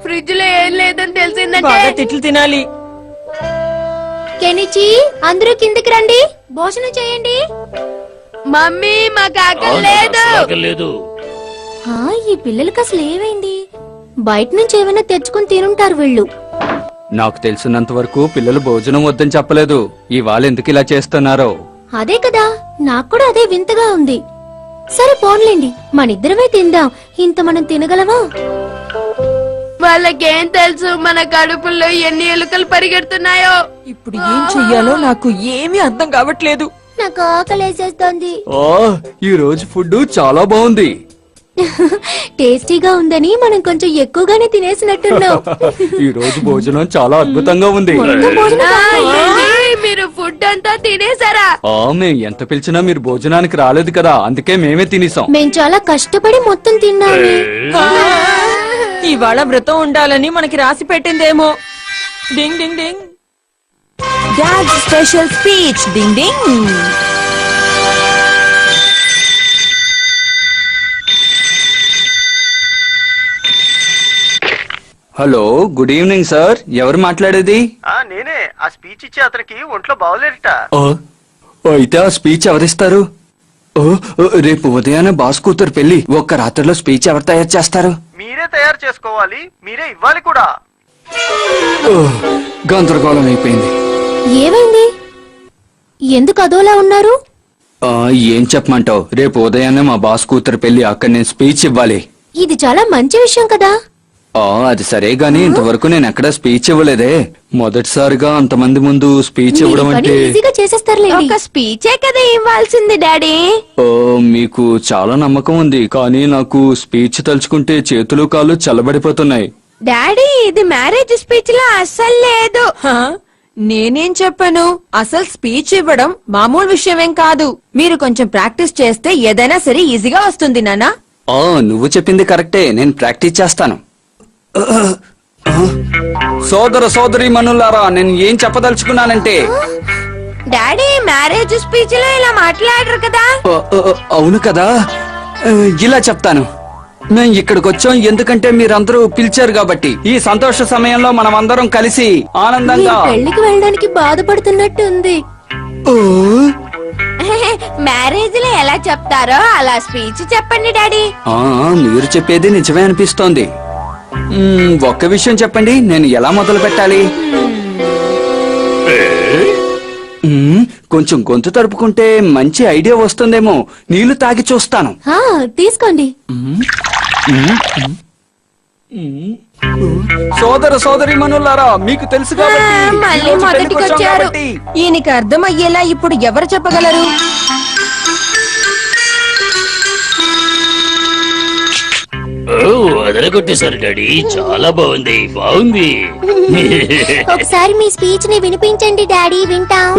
ఫ్రిడ్జ్ లో ఏం లేదని తెలిసిందంటే బాగా తిట్లు తినాలి. కెనిచి, అందరూ కిందికి రండి, భోజనం చేయండి. మమ్మీ, మాకు ఆకలి లేదు. ఈ పిల్లలకి అసలు ఏమైంది? బయట నుంచి ఏమైనా తెచ్చుకుని తినుంటారు వీళ్ళు. నాకు తెలిసినంత వరకు పిల్లలు భోజనం వద్దని చెప్పలేదు. ఇవాళ ఎందుకు ఇలా చేస్తున్నారో? అదే కదా, నాకు కూడా అదే వింతగా ఉంది. సరే పోన్లేండి, మనిద్దరమే తిందాం. ఇంత మనం తినగలమా? వాళ్ళకేం తెలుసు మన కడుపుల్లో ఎన్ని ఎలుకలు పరిగెడుతున్నాయో. ఇప్పుడు ఏం చెయ్యాలో నాకు ఏమీ అర్థం కావట్లేదు. నాకు ఆకలేసేస్తోంది. ఈ రోజు ఫుడ్ చాలా బాగుంది. టేస్టీగా ఉందని మనం కొంచెం ఎక్కువగానే తినేసినట్టున్నాం. ఈ రోజు భోజనం చాలా అద్భుతంగా ఉంది. మొత్తం భోజనం మీరు ఫుడ్ అంతా తినేసారా? మేం ఎంత పిలిచినా మీరు భోజనానికి రాలేదు కదా, అందుకే మేమే తినేసాం. మేం చాలా కష్టపడి మొత్తం తిన్నాము. ఇవాళ వ్రతం ఉండాలని మనకి రాసి పెట్టిందేమో. Ding ding ding. Dad special speech. Ding ding. Hello, good evening sir. ఎవరు మాట్లాడేది? నేనే. ఆ స్పీచ్ ఇచ్చే అతనికి ఒంట్లో బాగోలేరట. అయితే ఆ స్పీచ్ ఎవరిస్తారు? రేపు ఉదయాన్నే బాస్ కూతురు పెళ్లి. ఒక్క రాత్రిలో స్పీచ్ ఎవరు తయారు చేస్తారు? మీరే తయారు చేసుకోవాలి, మీరే ఇవ్వాలి కూడా. గందరగోళం అయిపోయింది. ఏమైంది? ఎందుకు అదోలా ఉన్నారు? ఏం చెప్పమంటావు? రేపు ఉదయాన్నే మా బాస్ కూతురు పెళ్లి, అక్కడ నేను స్పీచ్ ఇవ్వాలి. ఇది చాలా మంచి విషయం కదా. అది సరే గాని ఇంతవరకు నేను ఎక్కడా స్పీచ్ ఇవ్వలేదే. మొదటిసారిగా అంతమంది ముందు స్పీచ్ ఇవ్వడం అంటే. ఈజీగా చేసేస్తారులేండి. ఒక స్పీచే కదా ఇవ్వాల్సింది డాడీ. మీకు చాలా నమ్మకం ఉంది, కానీ నాకు స్పీచ్ తలుచుకుంటే చేతులు కాళ్ళు చల్లబడిపోతున్నాయి. డాడీ, ఇది మ్యారేజ్ స్పీచ్ లా అస్సలు లేదు. నేనేం చెప్పాను? అసలు స్పీచ్ ఇవ్వడం మామూలు విషయమేం కాదు. మీరు కొంచెం ప్రాక్టీస్ చేస్తే ఏదైనా సరే ఈజీగా వస్తుంది నాన్నా. నువ్వు చెప్పింది కరెక్టే, నేను ప్రాక్టీస్ చేస్తాను. సోదర సోదరి మనులారా, నేను ఏం చెప్పదలుచుకున్నానంటే. డాడీ, మ్యారేజ్ స్పీచ్ లో ఇలా మాట్లాడరు కదా. అవును కదా, ఇలా చెప్తాను. మేం ఇక్కడికి వచ్చాం ఎందుకంటే మీరందరూ పిలిచారు కాబట్టి. ఈ సంతోష సమయంలో మనం అందరం కలిసి ఆనందంగా పెళ్లికి వెళ్ళడానికి బాధపడుతున్నట్టు ఉంది. మ్యారేజ్ లో ఎలా చెప్తారో అలా స్పీచ్ చెప్పండి డాడీ. మీరు చెప్పేది నిజమే అనిపిస్తోంది. ఒక్క విషయం చెప్పండి, నేను ఎలా మొదలు పెట్టాలి? కొంచెం గొంతు తడుపుకుంటే మంచి ఐడియా వస్తుందేమో. నీళ్లు తాగి చూస్తాను. తీసుకోండి. సోదర సోదరి మనులారా, మీకు తెలుసు కాబట్టి మళ్ళీ మొదటికొచ్చారు. ఈయనకి అర్థమయ్యేలా ఇప్పుడు ఎవరు చెప్పగలరు? అదరగొట్టేశారు డాడీ. చాలా బాగుంది, బాగుంది. ఒకసారి మీ స్పీచ్ ని వినిపించండి డాడీ, వింటాం.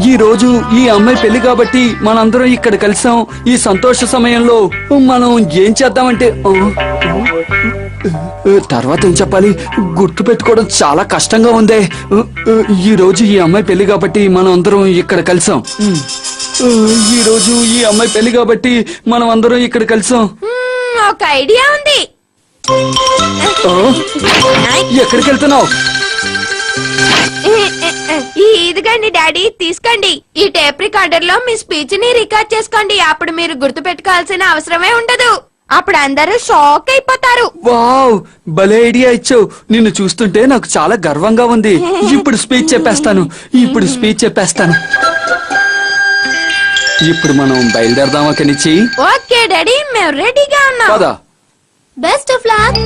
ఈ రోజు ఈ అమ్మాయి పెళ్లి కాబట్టి మనందరం ఇక్కడ కలిసాం. ఈ సంతోష సమయంలో మనం ఏం చేద్దామంటే. తర్వాత ఏం చెప్పాలి? గుర్తు పెట్టుకోవడం చాలా కష్టంగా ఉందే. ఈ రోజు ఈ అమ్మాయి పెళ్లి కాబట్టి మనం అందరం ఇక్కడ కలిసాం. ఈ రోజు ఈ అమ్మాయి పెళ్లి కాబట్టి మనం అందరం ఇక్కడ కలిసాం. ఒక ఐడియా ఉంది. ఎక్కడికి వెళ్తున్నావు? ఇదిగండి డాడీ, తీసుకోండి. ఈ టేప్ రికార్డర్ లో మీ స్పీచ్ ని రికార్డ్ చేసుకోండి. అప్పుడు మీరు గుర్తు పెట్టుకోవాల్సిన అవసరమే ఉండదు. అప్పుడు అందరూ షాక్ అయిపోతారు. వావ్, భలే ఐడియా ఇచ్చావు. నిన్ను చూస్తుంటే నాకు చాలా గర్వంగా ఉంది. ఇప్పుడు స్పీచ్ చెప్పేస్తాను. ఇప్పుడు మనం బయలుదేరదామా కనిచి? ఓకే డాడీ, మేము రెడీగా ఉన్నాం. పద. Best of luck.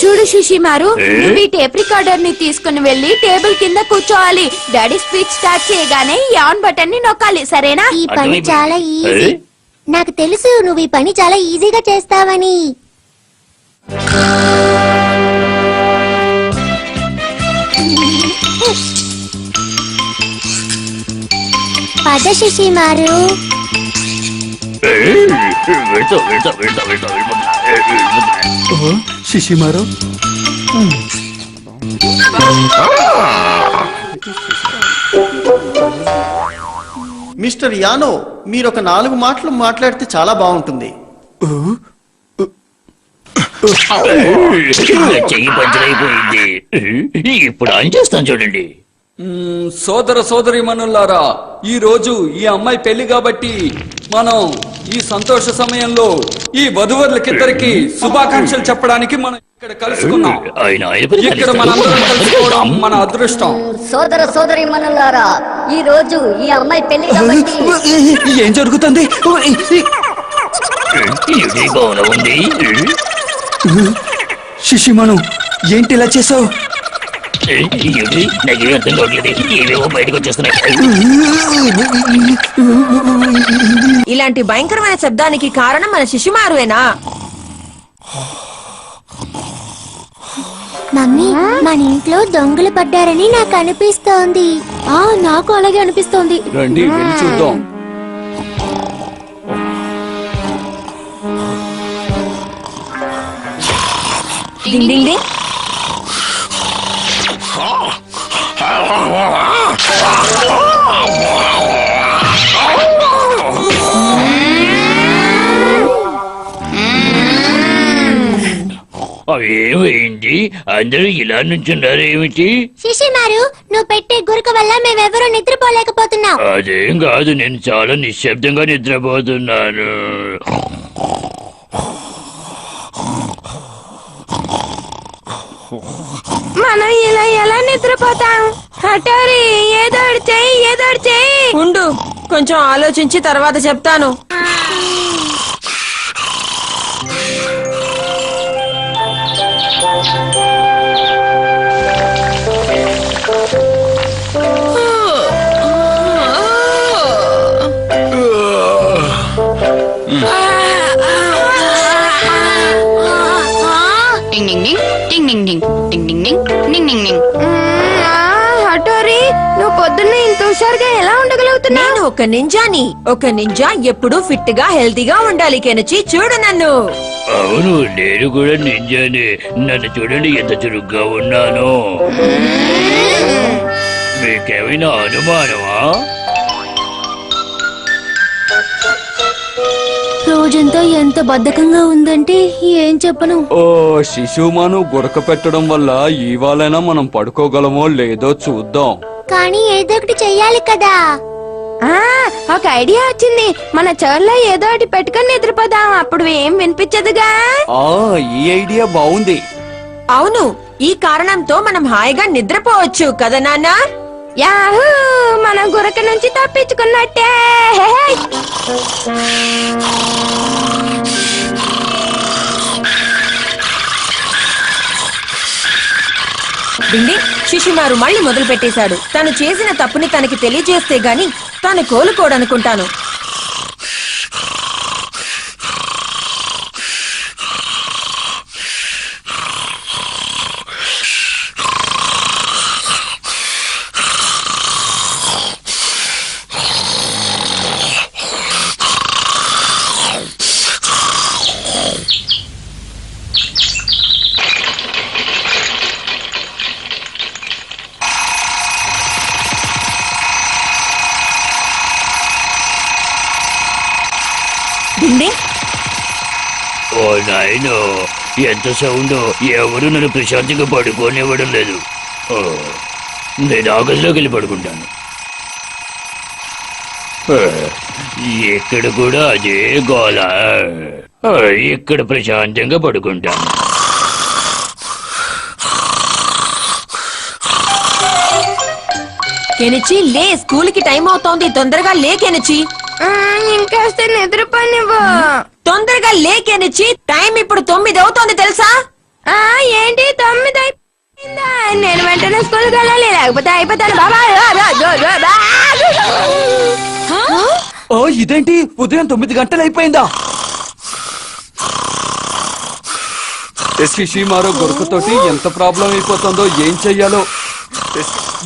చూడు శిశిమారు, నువ్వు ఈ టేప్ రికార్డర్ ని తీసుకుని వెళ్లి టేబుల్ కింద కూర్చోవాలి. డాడీ స్పీచ్ స్టార్ట్ చేయగానే ఈ ఆన్ బటన్ ని నొక్కాలి, సరేనా? ఈ పని చాలా ఈజీ. నాకు తెలుసు నువ్వు ఈ పని చాలా ఈజీగా చేస్తావని. పద శిశిమారు. శిశిమారు, మిస్టర్ యానో, మీరు ఒక 4 మాటలు మాట్లాడితే చాలా బాగుంటుంది. చెయ్యి పంచరైపోయింది. ఇప్పుడు ఆన్ చేస్తాను చూడండి. సోదర సోదరి మనులారా, ఈ రోజు ఈ అమ్మాయి పెళ్లి కాబట్టి మనం ఈ సంతోష సమయంలో ఈ వధువరులకిద్దరికి శుభాకాంక్షలు చెప్పడానికి మనం ఇక్కడ కలుసుకున్నాం. ఇక్కడ మనందరం కలుసుకోవడం మన అదృష్టం. సోదర సోదరి మనులారా, ఈ రోజు ఈ అమ్మాయి పెళ్లి కాబట్టి ఏం జరుగుతుంది? శిశిమను, ఏంటి ఇలా చేసావు? నాకేం అర్థం కావట్లేదు, ఏవేవో బయటకు వచ్చేస్తున్నాయి. ఇలాంటి భయంకరమైన శబ్దానికి కారణం మన శిశుమారువేనా? మమ్మీ మన ఇంట్లో దొంగలు పడ్డారని నాకు అనిపిస్తోంది. నాకు అలాగే అనిపిస్తోంది. రండి వెళ్ళి చూద్దాం. డింగ్ డింగ్ డింగ్. ఏమైంది? అందరూ ఇలా నుంచున్నారు ఏమిటి? శిశిమారు, నువ్వు పెట్టే గురక వల్ల మేమెవరూ నిద్రపోలేకపోతున్నాం. అదేం కాదు, నేను చాలా నిశ్శబ్దంగా నిద్రపోతున్నాను. మనం ఇలా ఎలా నిద్రపోతాం? హఠారి ఏదోటి చెయ్యి, ఏదోటి చెయ్యి. ఉండు, కొంచెం ఆలోచించి తర్వాత చెప్తాను. హఠారి, నువ్వు పొద్దున్న ఇంత హుషారుగా ఎలా ఉండగలుగుతున్నావు? నేను ఒక నింజాని. ఒక నింజా ఎప్పుడూ ఫిట్ గా హెల్తీగా ఉండాలి. కెనచి చూడు నన్ను. అవును, నేను కూడా నింజానే. నన్ను చూడండి ఎంత చురుగ్గా ఉన్నాను. మీకేమైనా అనుమానమా? రోజంతా ఎంత బద్ధకంగా ఉందంటే ఏం చెప్పను. ఓ శిశుమాను గురక పెట్టడం వల్ల ఇవాళైనా మనం పడుకోగలమో లేదో చూద్దాం. కానీ ఏదో ఒకటి చెయ్యాలి కదా. ఒక ఐడియా వచ్చింది. మన చెవుల్లో ఏదో ఒకటి పెట్టుకొని నిద్రపోదాం. అప్పుడు ఏం వినిపించదుగా. ఈ ఐడియా బాగుంది. అవును, ఈ కారణంతో మనం హాయిగా నిద్రపోవచ్చు కదా నాన్నా? యాహూ, మనం గురక నుంచి తప్పించుకున్నట్టే. డిండి, శిశుమారు మళ్ళీ మొదలు పెట్టేశాడు. తను చేసిన తప్పుని తనకి తెలియజేస్తే గాని తాను కోలుకోడనుకుంటాను. ఓ నాయనో, ఎంత సౌండ్! ఎవరు నన్ను ప్రశాంతంగా పడుకోనివ్వడం లేదు. నేను ఆ గదిలోకి వెళ్ళి పడుకుంటాను. ఇక్కడ కూడా అదే గోల. ఇక్కడ ప్రశాంతంగా పడుకుంటాను. కెనిచి లే, స్కూల్ కి టైం అవుతోంది. తొందరగా లే కెనిచి. ఇంకాస్తే నిద్రపోనివ్వు. తొందరగా లే కెనిచి. టైం ఇప్పుడు 9 అవుతోంది తెలుసా? ఏంటి 9 అయిపోయిందా? నేను వెంటనే స్కూల్కి వెళ్ళాలి, లేకపోతే అయిపోతాను. ఇదేంటి ఉదయం 9 గంటలు అయిపోయిందా? శిశిమారు గురకతోటి ఎంత ప్రాబ్లం అయిపోతుందో ఏం చెయ్యాలో.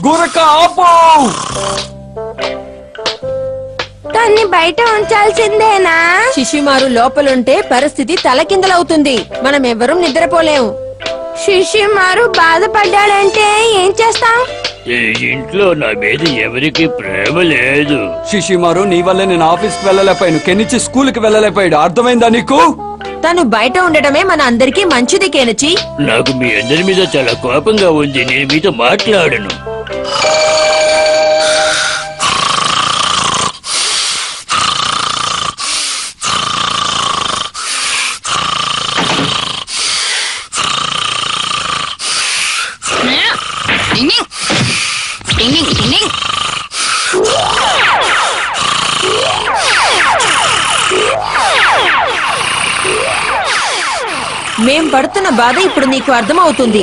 గురక ఆపో! దాన్ని బయట ఉంచాల్సిందేనా? శిశుమారు లోపలుంటే పరిస్థితి తలకిందలవుతుంది. మనం ఎవరూ నిద్రపోలేము. శిశుమారు బాధపడ్డాడంటే ఏం చేస్తాం? ఈ ఇంట్లో నా మీద ఎవరికి ప్రేమ లేదు. శిశిమారు నీ వల్లే నేను ఆఫీస్కి వెళ్ళలేకపోయాను. కెనిచి స్కూల్కి వెళ్ళలేకపోయాడు. అర్థమైందా నీకు? తను బయట ఉండడమే మన అందరికీ మంచిది కెనిచి. నాకు మీ అందరి మీద చాలా కోపంగా ఉంది. నేను మీతో మాట్లాడను. మేం పడుతున్న బాధ ఇప్పుడు నీకు అర్థమవుతుంది.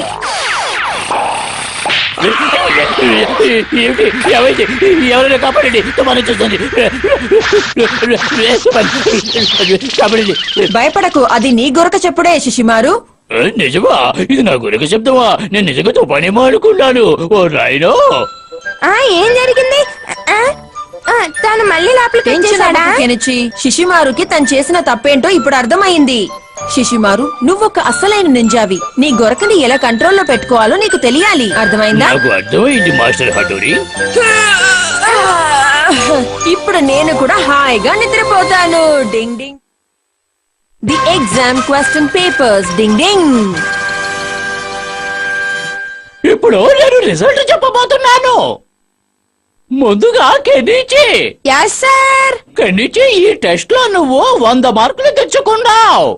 ఎవరైనా కాపాడండి, తుఫాను చూస్తుంది. భయపడకు, అది నీ గొరక చెప్పుడే శిశుమారు. నిజమా? ఇది నా గురక శబ్దమా? నేను నిజంగా తుపానేమో అనుకున్నాను. ఓ రాయినో, ఏం జరిగింది? తను మళ్ళీ లోపలికి వచ్చేసాడా? కెనిచి, శిశిమారుకి తను చేసిన తప్పేంటో ఇప్పుడు అర్థమైంది. శిశిమారు, నువ్వొక అసలైన నింజావి. నీ గొరకని ఎలా కంట్రోల్లో పెట్టుకోవాలో నీకు తెలియాలి. అర్థమైందా? నాకు అర్థమైంది మాస్టర్ హటోరి. ఇప్పుడు నేను కూడా హాయిగా నిద్రపోతాను. Ding ding. The exam question papers. Ding ding. ఇప్పుడు నేను రిజల్ట్ చెప్పబోతున్నాను. ముందుగా కెనిచి. yes sir. కెనిచి, ఈ టెస్ట్ లో నువ్వు 100 మార్కులు తెచ్చుకున్నావు.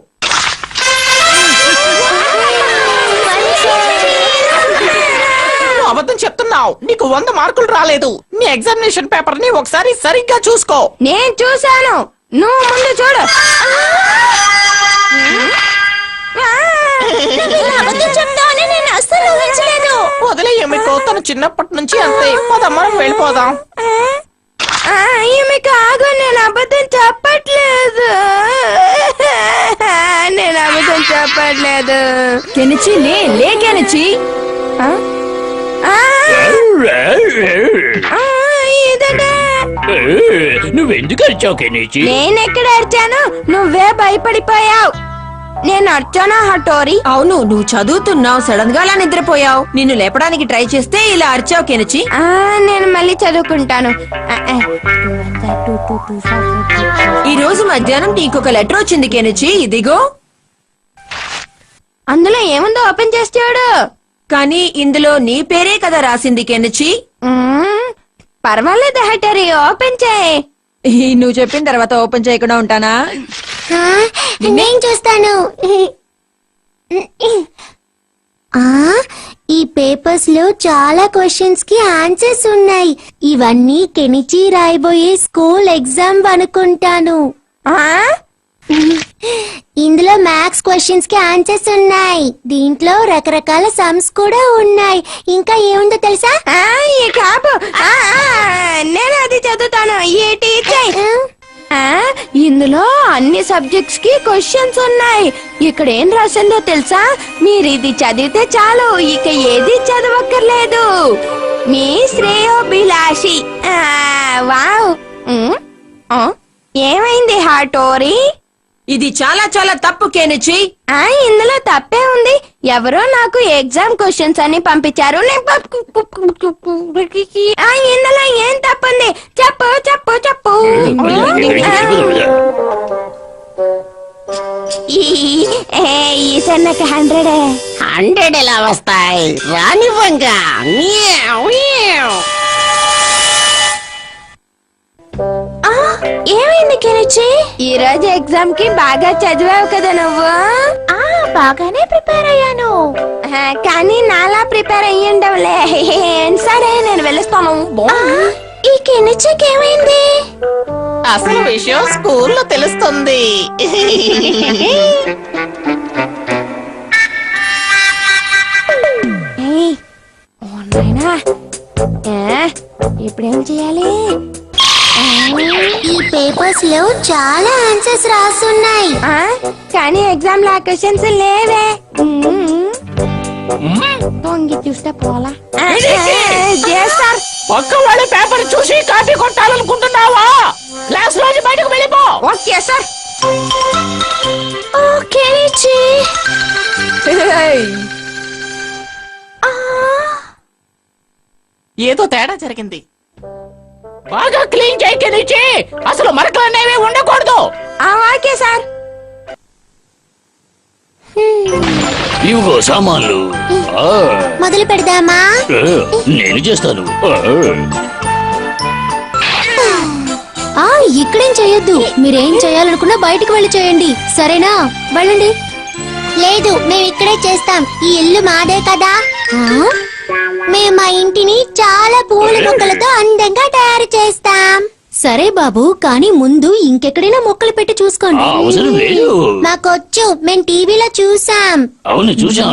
అబద్ధం చెప్తున్నావు. నీకు 100 మార్కులు రాలేదు. నీ ఎగ్జామినేషన్ పేపర్ ని ఒకసారి సరిగ్గా చూసుకో. నేను చూశాను, నువ్వు ముందు చూడు. అబద్ధం చెప్తావని నేను అస్సలు ఊహించలేదు. వదిలేయమికో, తను చిన్నప్పటి నుంచి అంతే. మనం వెళ్ళిపోదాం. మీకు ఆగు, నేను అబద్ధం చెప్పట్లేదు. నేను అబద్ధం చెప్పట్లేదు. కెనిచి, లే కెనిచి. ఇదటే. నువ్వెందుకు అరిచావు కెనిచి? నేనెక్కడ అరిచాను? నువ్వే భయపడిపోయావు. నేను అర్చనా హటోరి. అవును, నువ్వు చదువుతున్నావు, సడన్ గా అలా నిద్రపోయావు. నిన్ను లేపడానికి ట్రై చేస్తే ఇలా అరిచావు కెనిచి. నేను మళ్ళీ చదువుకుంటాను. ఈ రోజు మధ్యాహ్నం నీకొక లెటర్ వచ్చింది కెనిచి. ఇదిగో. అందులో ఏముందో ఓపెన్ చేసి చూడు. కానీ ఇందులో నీ పేరే కదా రాసింది కెనిచి. పర్వాలేదు హటోరి, ఓపెన్ చేయి. నువ్వు చెప్పిన తర్వాత ఓపెన్ చేయకుండా ఉంటానా? నేను చూస్తాను. ఈ పేపర్స్ లో చాలా క్వశ్చన్స్ కి ఆన్సర్స్ ఉన్నాయి. ఇవన్నీ కెనిచి రాయబోయే స్కూల్ ఎగ్జామ్ అనుకుంటాను. ఇందులో మ్యాథ్స్ క్వశ్చన్స్ కి ఆన్సర్స్ ఉన్నాయి. దీంట్లో రకరకాల సమ్స్ కూడా ఉన్నాయి. ఇంకా ఏముందో తెలుసా? ఈ కాపు. నేను అది చదువుతాను. ఈ టీచర్. ఇందులో అన్ని సబ్జెక్ట్స్ కి క్వశ్చన్స్ ఉన్నాయి. ఇక్కడ ఏం రాసిందో తెలుసా? మీరు ఇది చదివితే చాలు, ఇక ఏది చదవక్కర్లేదు. మీ శ్రేయోభిలాషి. వావ్. ఏమైంది హటోరి? ఇది చాలా చాలా తప్పు కెనిచి. ఇందులో తప్పే ఉంది. ఎవరో నాకు ఎగ్జామ్ క్వశ్చన్స్ అని పంపించారు. ఇందులో ఏం తప్పుంది? చెప్పు చెప్పు చెప్పు. ఈసారి నాకు 100 ఎలా వస్తాయి? రానివ్వంగా. ఏమైంది కెనిచి? ఈ రోజు ఎగ్జామ్ కి బాగా చదివావు కదా నువ్వు? బాగానే ప్రిపేర్ అయ్యాను. కానీ నాలా ప్రిపేర్ అయ్యిండవులే. సరే, నేను వెళ్ళిస్తాను. ఈ కెనిచికి ఏమైంది? అసలు విషయం స్కూల్లో తెలుస్తుంది. ఇప్పుడేం చేయాలి? ఈ పేపర్స్ లో చాలా ఆన్సర్స్ రాసున్నాయి. కానీ ఎగ్జామ్ లా క్వశ్చన్స్ లేవే. తొంగి చూస్తే పోలా. పక్క వాళ్ళ పేపర్ చూసి కాపీ కొట్టాలనుకుంటున్నావా? క్లాస్ రోజు బయటకు వెళ్ళిపో. Okay sir. కెనిచి, ఏదో తేడా జరిగింది. బాగా క్లీన్ చేయి కెనిచి. అసలు మరకలు అనేవి ఉండకూడదు. Okay sir. ఇవిగో సామాన్లు. మొదలు పెడదామా? నేను చేస్తాను. ఇక్కడేం చేయొద్దు. మీరేం చేయాలనుకున్నా బయటికి వెళ్ళి చేయండి, సరేనా? వెళ్ళండి. లేదు, మేము ఇక్కడే చేస్తాం. ఈ ఇల్లు మాదే కదా. మేము మా ఇంటిని చాలా పూల మొక్కలతో అందంగా తయారు చేస్తాం. సరే బాబు, కానీ ముందు ఇంకెక్కడైనా మొక్కలు పెట్టి చూసుకోండి. అవసరం లేదు. మాకొచ్చు, మేము టీవీలో చూసాం. అవును, చూసాం.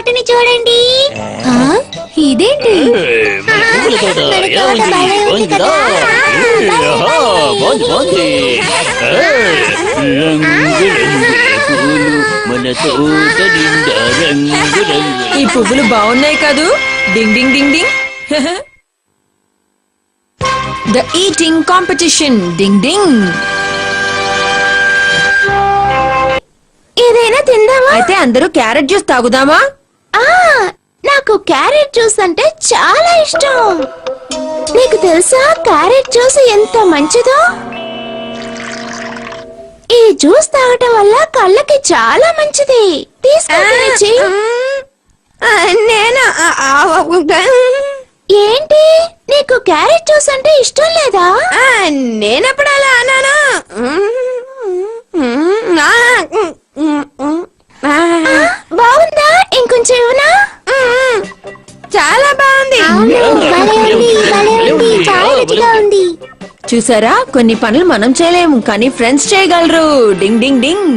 తోటని చూడండి. ఆ, ఇదేంటి? మన తోట భలే ఉంది కదా. ఈ పువ్వులు బాగున్నాయి కదూ. Ding ding ding ding. The eating competition. Ding ding. ఏదైనా తిందామా? అయితే అందరూ క్యారెట్ జ్యూస్ తాగుదామా? ఆ, నాకు క్యారెట్ జ్యూస్ అంటే చాలా ఇష్టం. నీకు తెలుసా క్యారెట్ జ్యూస్ ఎంత మంచిదో? ఈ జ్యూస్ తాగటం వల్ల కళ్ళకి చాలా మంచిది. తీసుకొచ్చి నేను ఏంటి నీకు క్యారెట్ జ్యూస్ అంటే ఇష్టం లేదా? నేనప్పుడు అలా అన్నాను. బాగుందా? ఇంకొంచెం ఇవ్వనా? చాలా బాగుంది. చాలా రుచిగా ఉంది. చూసారా, కొన్ని పనులు మనం చేయలేము కానీ ఫ్రెండ్స్ చేయగలరు. డింగ్ ding ding.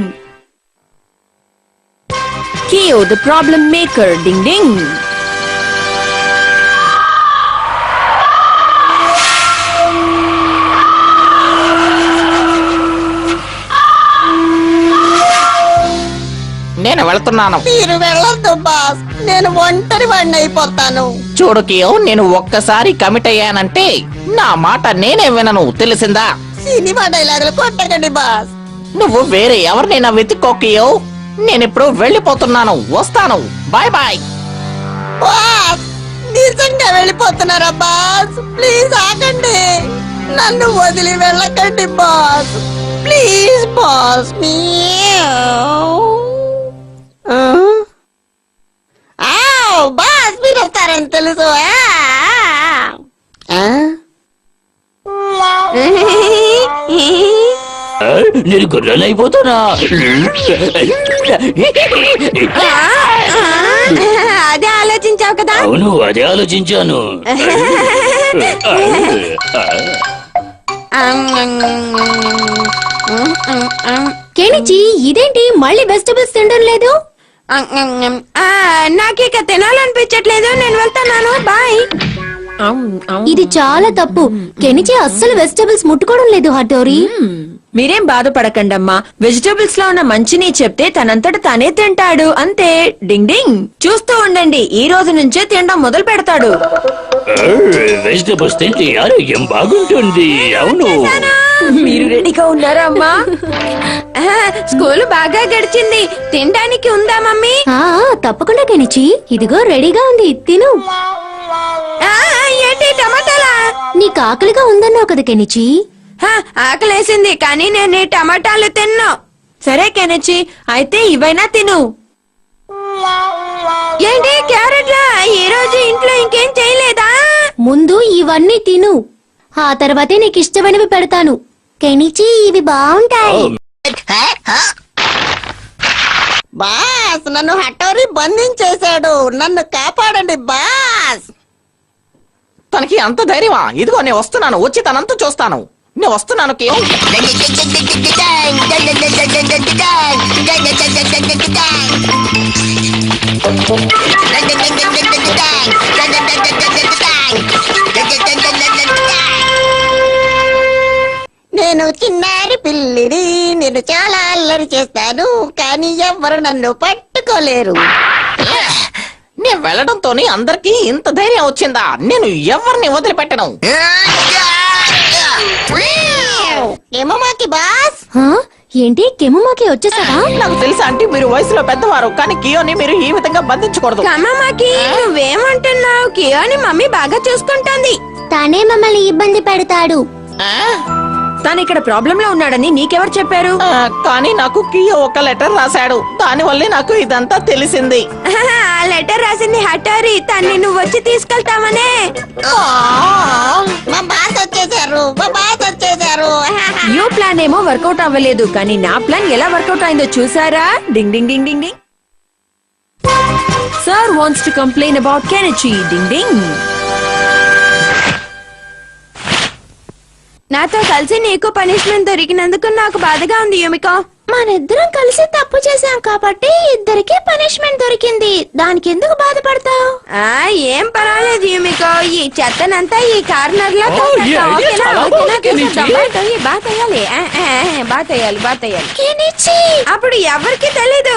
కియో the problem maker. డింగ్ డింగ్. నేను వెళ్తున్నాను. మీరు వెళ్ళొద్దు బాస్, నేను ఒంటరి వాడిని అయిపోతాను. చూడు కియో, నేను ఒక్కసారి కమిట్ అయ్యానంటే నా మాట నేనే వినను, తెలిసిందా? సినిమా డైలాగులు కొట్టకండి బాస్. నువ్వు వేరే ఎవరినైనా వెతుక్కో కియో. నేనిప్పుడు వెళ్ళిపోతున్నాను, వస్తాను. Bye bye. బాస్ నిజంగా వెళ్ళిపోతున్నారా బాస్? ప్లీజ్ ఆగండి, నన్ను వదిలి వెళ్ళకండి బాస్. Please boss. బాస్ మీరు వస్తారని తెలుసు. నేను గుర్రాలు అయిపోతానా? అదే ఆలోచించావు కదా. అవును, అదే ఆలోచించాను. కెనిచి ఇదేంటి మళ్ళీ వెజిటబుల్స్ తినడం లేదు? నాకిక తినాలనిపించట్లేదు, నేను వెళ్తున్నాను. బాయ్. ఇది చాలా తప్పు. కెనిచి అస్సలు వెజిటబుల్స్ ముట్టుకోవడం లేదు హటోరి. మీరేం బాధపడకండమ్మా. వెజిటబుల్స్ లో ఉన్న మంచిని చెప్తే తనంతట తానే తింటాడు, అంతే. డింగ్ డింగ్. చూస్తూ ఉండండి, ఈ రోజు నుంచే తినడం మొదలు పెడతాడు. వెజిటబుల్స్ తింటే ఆరోగ్యం బాగుంటుంది. అవును. మీరు రెడీగా ఉన్నారా అమ్మా? స్కూల్ బాగా గడిచింది. తినడానికి ఉందా మమ్మీ? తప్పకుండా కెనిచి, ఇదిగో రెడీగా ఉంది, తిను. ఏంటి టమాటాలా? నీకు ఆకలిగా ఉందన్నావు కదా కెనిచి. ఆకలేసింది కానీ నేను ఈ టమాటాలు తిన్నా. సరే కెనిచి, అయితే ఇవైనా తిను. ఏంటి క్యారెట్లా? ఈ రోజు ఇంట్లో ఇంకేం చేయలేదా? ముందు ఇవన్నీ తిను, ఆ తర్వాతే నీకు ఇష్టమైనవి పెడతాను. కెనిచి ఇవి బాగుంటాయి. బాస్ నన్ను హటోరి బంధించేశాడు, నన్ను కాపాడండి బాస్. తనకి అంత ధైర్యమా? ఇదిగో నేను వస్తున్నాను, వచ్చి తనంతా చూస్తాను. నేను వస్తున్నాను కియో. నేను చిన్నారి పిల్లిని, నేను చాలా అల్లరి చేస్తాను కానీ ఎవ్వరు నన్ను పట్టుకోలేరు. నేను వెళ్ళడంతోనే అందరికీ ఇంత ధైర్యం వచ్చిందా? నేను ఎవరిని వదిలిపెట్టను. ఏమోమాకి బాస్. ఏంటి కెమమాకి వచ్చేసావా? నాకు తెలుసా అంటే మీరు వయసులో పెద్దవారు, కానీ కియోని మీరు ఈ విధంగా బంధించకూడదు. కమ్మమ్మకి నువ్వేమంటున్నావు? కియోని మమ్మీ బాగా చూసుకుంటుంది. తనే మమ్మల్ని ఇబ్బంది పెడతాడు. తను ఇక్కడ ప్రాబ్లం లో ఉన్నాడని నీకెవరు చెప్పారు? కానీ నాకు కియో ఒక లెటర్ రాశాడు, దాని వల్లే నాకు ఇదంతా తెలిసింది. ఆ లెటర్ రాసింది హటోరి, తన్ని నువ్వు వచ్చి తీసుకెళ్తామనే. మా బాస్ వచ్చేసారు, మా బాస్ వచ్చేసారు. న్యూ ప్లాన్ ఏమో వర్కౌట్ అవ్వలేదు, కానీ నా ప్లాన్ ఎలా వర్కౌట్ అయిందో చూసారా? డింగ్ ding ding ding ding. Sir wants to complain about Kenichi. Ding ding. నాతో కలిసి నీకు పనిష్మెంట్ దొరికినందుకు నాకు బాధగా ఉంది యుమికో. మనిద్దరం కలిసి తప్పు చేశాం కాబట్టి ఇద్దరికి పనిష్మెంట్ దొరికింది. దానికి ఎందుకు బాధపడతావు? ఏం పర్వాలేదు యుమికో, ఈ చెత్తనంతా ఈ కార్నర్ లో బాతయ్యాలి. కెనిచి, అప్పుడు ఎవరికి తెలీదు.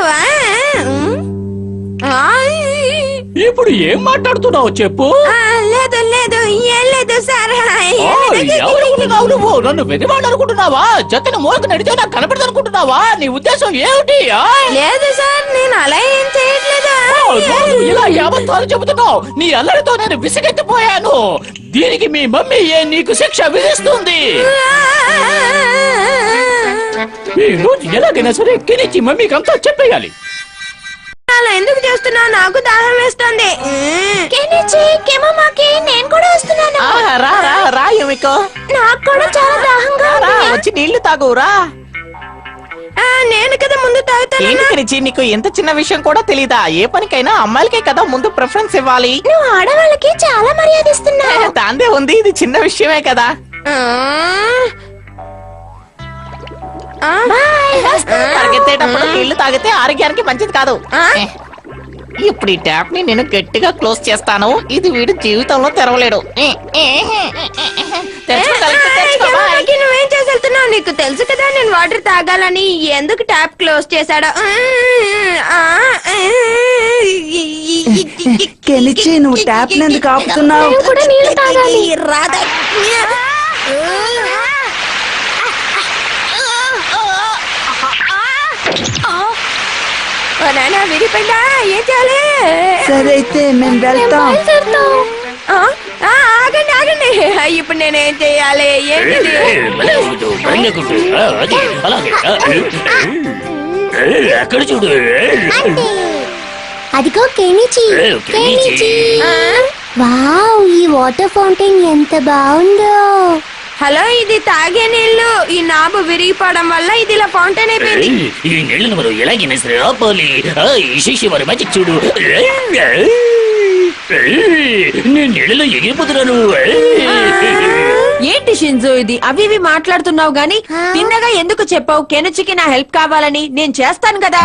ఇప్పుడు ఏం మాట్లాడుతున్నావు చెప్పు. లేదు లేదు, ఏం లేదు సార్. ఎవరనుకుంటున్నావు నువ్వు? నన్ను వెదివాడు అనుకుంటున్నావా? చెత్తను మూలకు నడితే నాకు కనపడదు అనుకుంటున్నావా? నీ ఉద్దేశం ఏమిటి? లేదు సార్, నేను అలా ఏం చేయట్లేదు. నువ్వు ఇలా అబద్ధాలు చెబుతున్నావు. నీ అల్లరితో నేను విసిగెత్తిపోయాను. దీనికి మీ మమ్మీ నీకు శిక్ష విధిస్తుంది. ఈ రోజు ఎలాగైనా సరే కెనిచి మమ్మీకి అంతా చెప్పేయాలి. అలా ఎందుకు చేస్తున్నా? నాకు దాహం వేస్తుంది. కెనిచి, కెమమాకి, నేను కూడా వస్తున్నాను. రా రా రా యుమికో, నాకు కూడా చాలా దాహంగా రా ఉంది. వచ్చి నీళ్లు తాగురా. నేను కదా ముందు తాగుతాను. ఏంటి కెనిచి, నీకు ఎంత చిన్న విషయం కూడా తెలీదా? ఏ పనికైనా అమ్మాయిలకే కదా ముందు ప్రిఫరెన్స్ ఇవ్వాలి. నువ్వు ఆడవాళ్ళకి చాలా మర్యాద ఇస్తున్నావు. దాందే ఉంది, ఇది చిన్న విషయమే కదా. పరిగెత్తేటప్పుడు నీళ్లు తాగితే ఆరోగ్యానికి మంచిది కాదు. ఇప్పుడు ఈ ట్యాప్ ని నేను గట్టిగా క్లోజ్ చేస్తాను. ఇది వీడు జీవితంలో తెరవలేడు. తెరుచుకోగలిగితే తెరుచుకో, బాయ్. నువ్వేం చేసి వెళ్తున్నావు? నీకు తెలుసు కదా నేను వాటర్ తాగాలని. ఎందుకు ట్యాప్ క్లోజ్ చేశాడో? కెనిచి, నువ్వు ట్యాప్ ఎందుకు ఆపుతున్నావు? నేను కూడా నీళ్లు తాగాలి. రాధా, నానా విడిపోయిందా? ఏం చేయాలి? సరే అయితే మేము వెళ్తాం. ఆగండి ఆగండి, ఇప్పుడు నేనేం చెయ్యాలి? ఏంటిది? అక్కడ చూడు. అదిగో కెనిచి, కెనిచి. వావ్, ఈ వాటర్ ఫౌంటైన్ ఎంత బాగుందో. హలో, ఇది తాగే నీళ్లు. ఈ నాబు విరిగిపోవడం వల్ల ఇది ఇలా ఫౌంటైన్ అయిపోయింది. ఈ నీళ్ళను మనం ఎలాగైనా సరే ఆపాలి. ఈ శిష్య మరి మ్యాజిక్ చూడు. నేను నీళ్ళలో ఎగిరిపోతున్నాను. ఏంటి షింజో ఇది? అవి ఇవి మాట్లాడుతున్నావు గాని తిన్నగా ఎందుకు చెప్పావు? కెనిచికి నా హెల్ప్ కావాలని. నేను చేస్తాను కదా.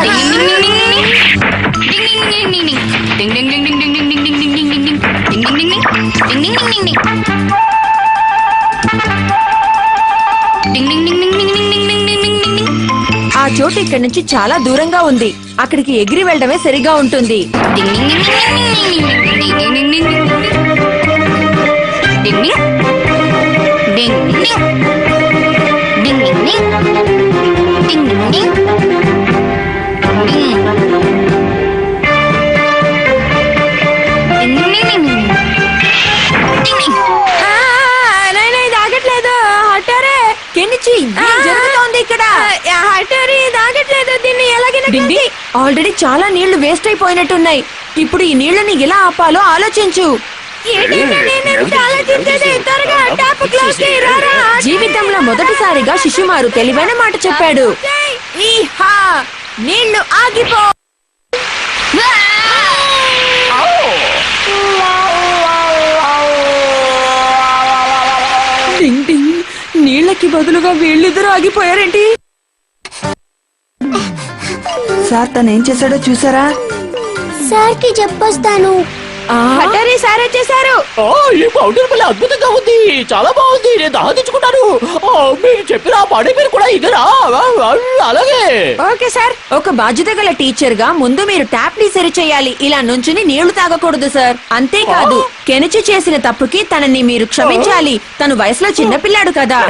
ఆ చోటు ఇక్కడి నుంచి చాలా దూరంగా ఉంది. అక్కడికి ఎగిరి వెళ్ళడమే సరిగా ఉంటుంది. ఇది ఆగట్లేదు. హఠారే కెనిచి, ఏం జరుగుతోంది ఇక్కడ? హఠారే ఇది ఆగట్లేదు. దీన్ని ఎలాగైనా ఆల్రెడీ చాలా నీళ్లు వేస్ట్ అయిపోయినట్టున్నాయి. ఇప్పుడు ఈ నీళ్లని ఎలా ఆపాలో ఆలోచించు. జీవితంలో మొదటిసారిగా శిశుమారు తెలివైన మాట చెప్పాడు. నీళ్లు ఆగిపో. డింగ్ డింగ్, నీళ్లకి బదులుగా వీళ్ళిద్దరూ ఆగిపోయారేంటి? సార్ తను ఏం చేశాడో చూసారా? సార్ కి చెప్పొస్తాను. హఠారీ సారే చేశారు. ఈ పౌడర్ వల్ల అద్భుతంగా ఉంది. చాలా బాగుంది. నేను దాహరించుకున్నాను. మీరు చెప్పిన పాడే మీరు కూడా ఇదరా? అలాగే. Okay sir. ఒక బాధ్యత గల టీచర్ గా ముందు మీరు ట్యాప్ ని సరి చేయాలి. ఇలా నుంచుని నీళ్లు తాగకూడదు సార్. అంతేకాదు, కెనిచి చేసిన తప్పుకి తనని మీరు క్షమించాలి. తను వయసులో చిన్నపిల్లాడు కదా.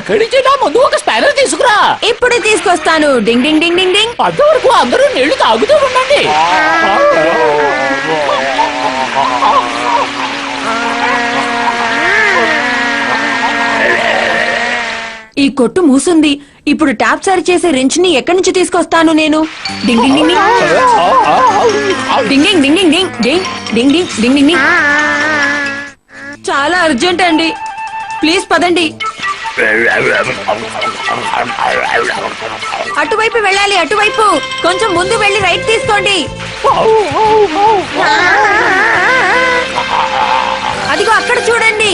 ముందు ఒక స్పానర్ తీసుకురా. ఇప్పుడే తీసుకొస్తాను. డింగ్ డింగ్ డింగ్ డింగ్ డింగ్. అంతవరకు అందరూ నీళ్లు తాగుతూ ఉండండి. ఈ కొట్టు మూసుంది. ఇప్పుడు ట్యాప్ సరి చేసే రెంచ్ ని ఎక్కడి నుంచి తీసుకొస్తాను నేను? డింగ్ ding ding ding ding ding ding ding ding ding ding డింగ్. చాలా అర్జెంట్ అండి, ప్లీజ్ పదండి. అటువైపు వెళ్ళాలి. అటువైపు కొంచెం ముందు వెళ్ళి రైట్ తీసుకోండి. అదిగో అక్కడ చూడండి.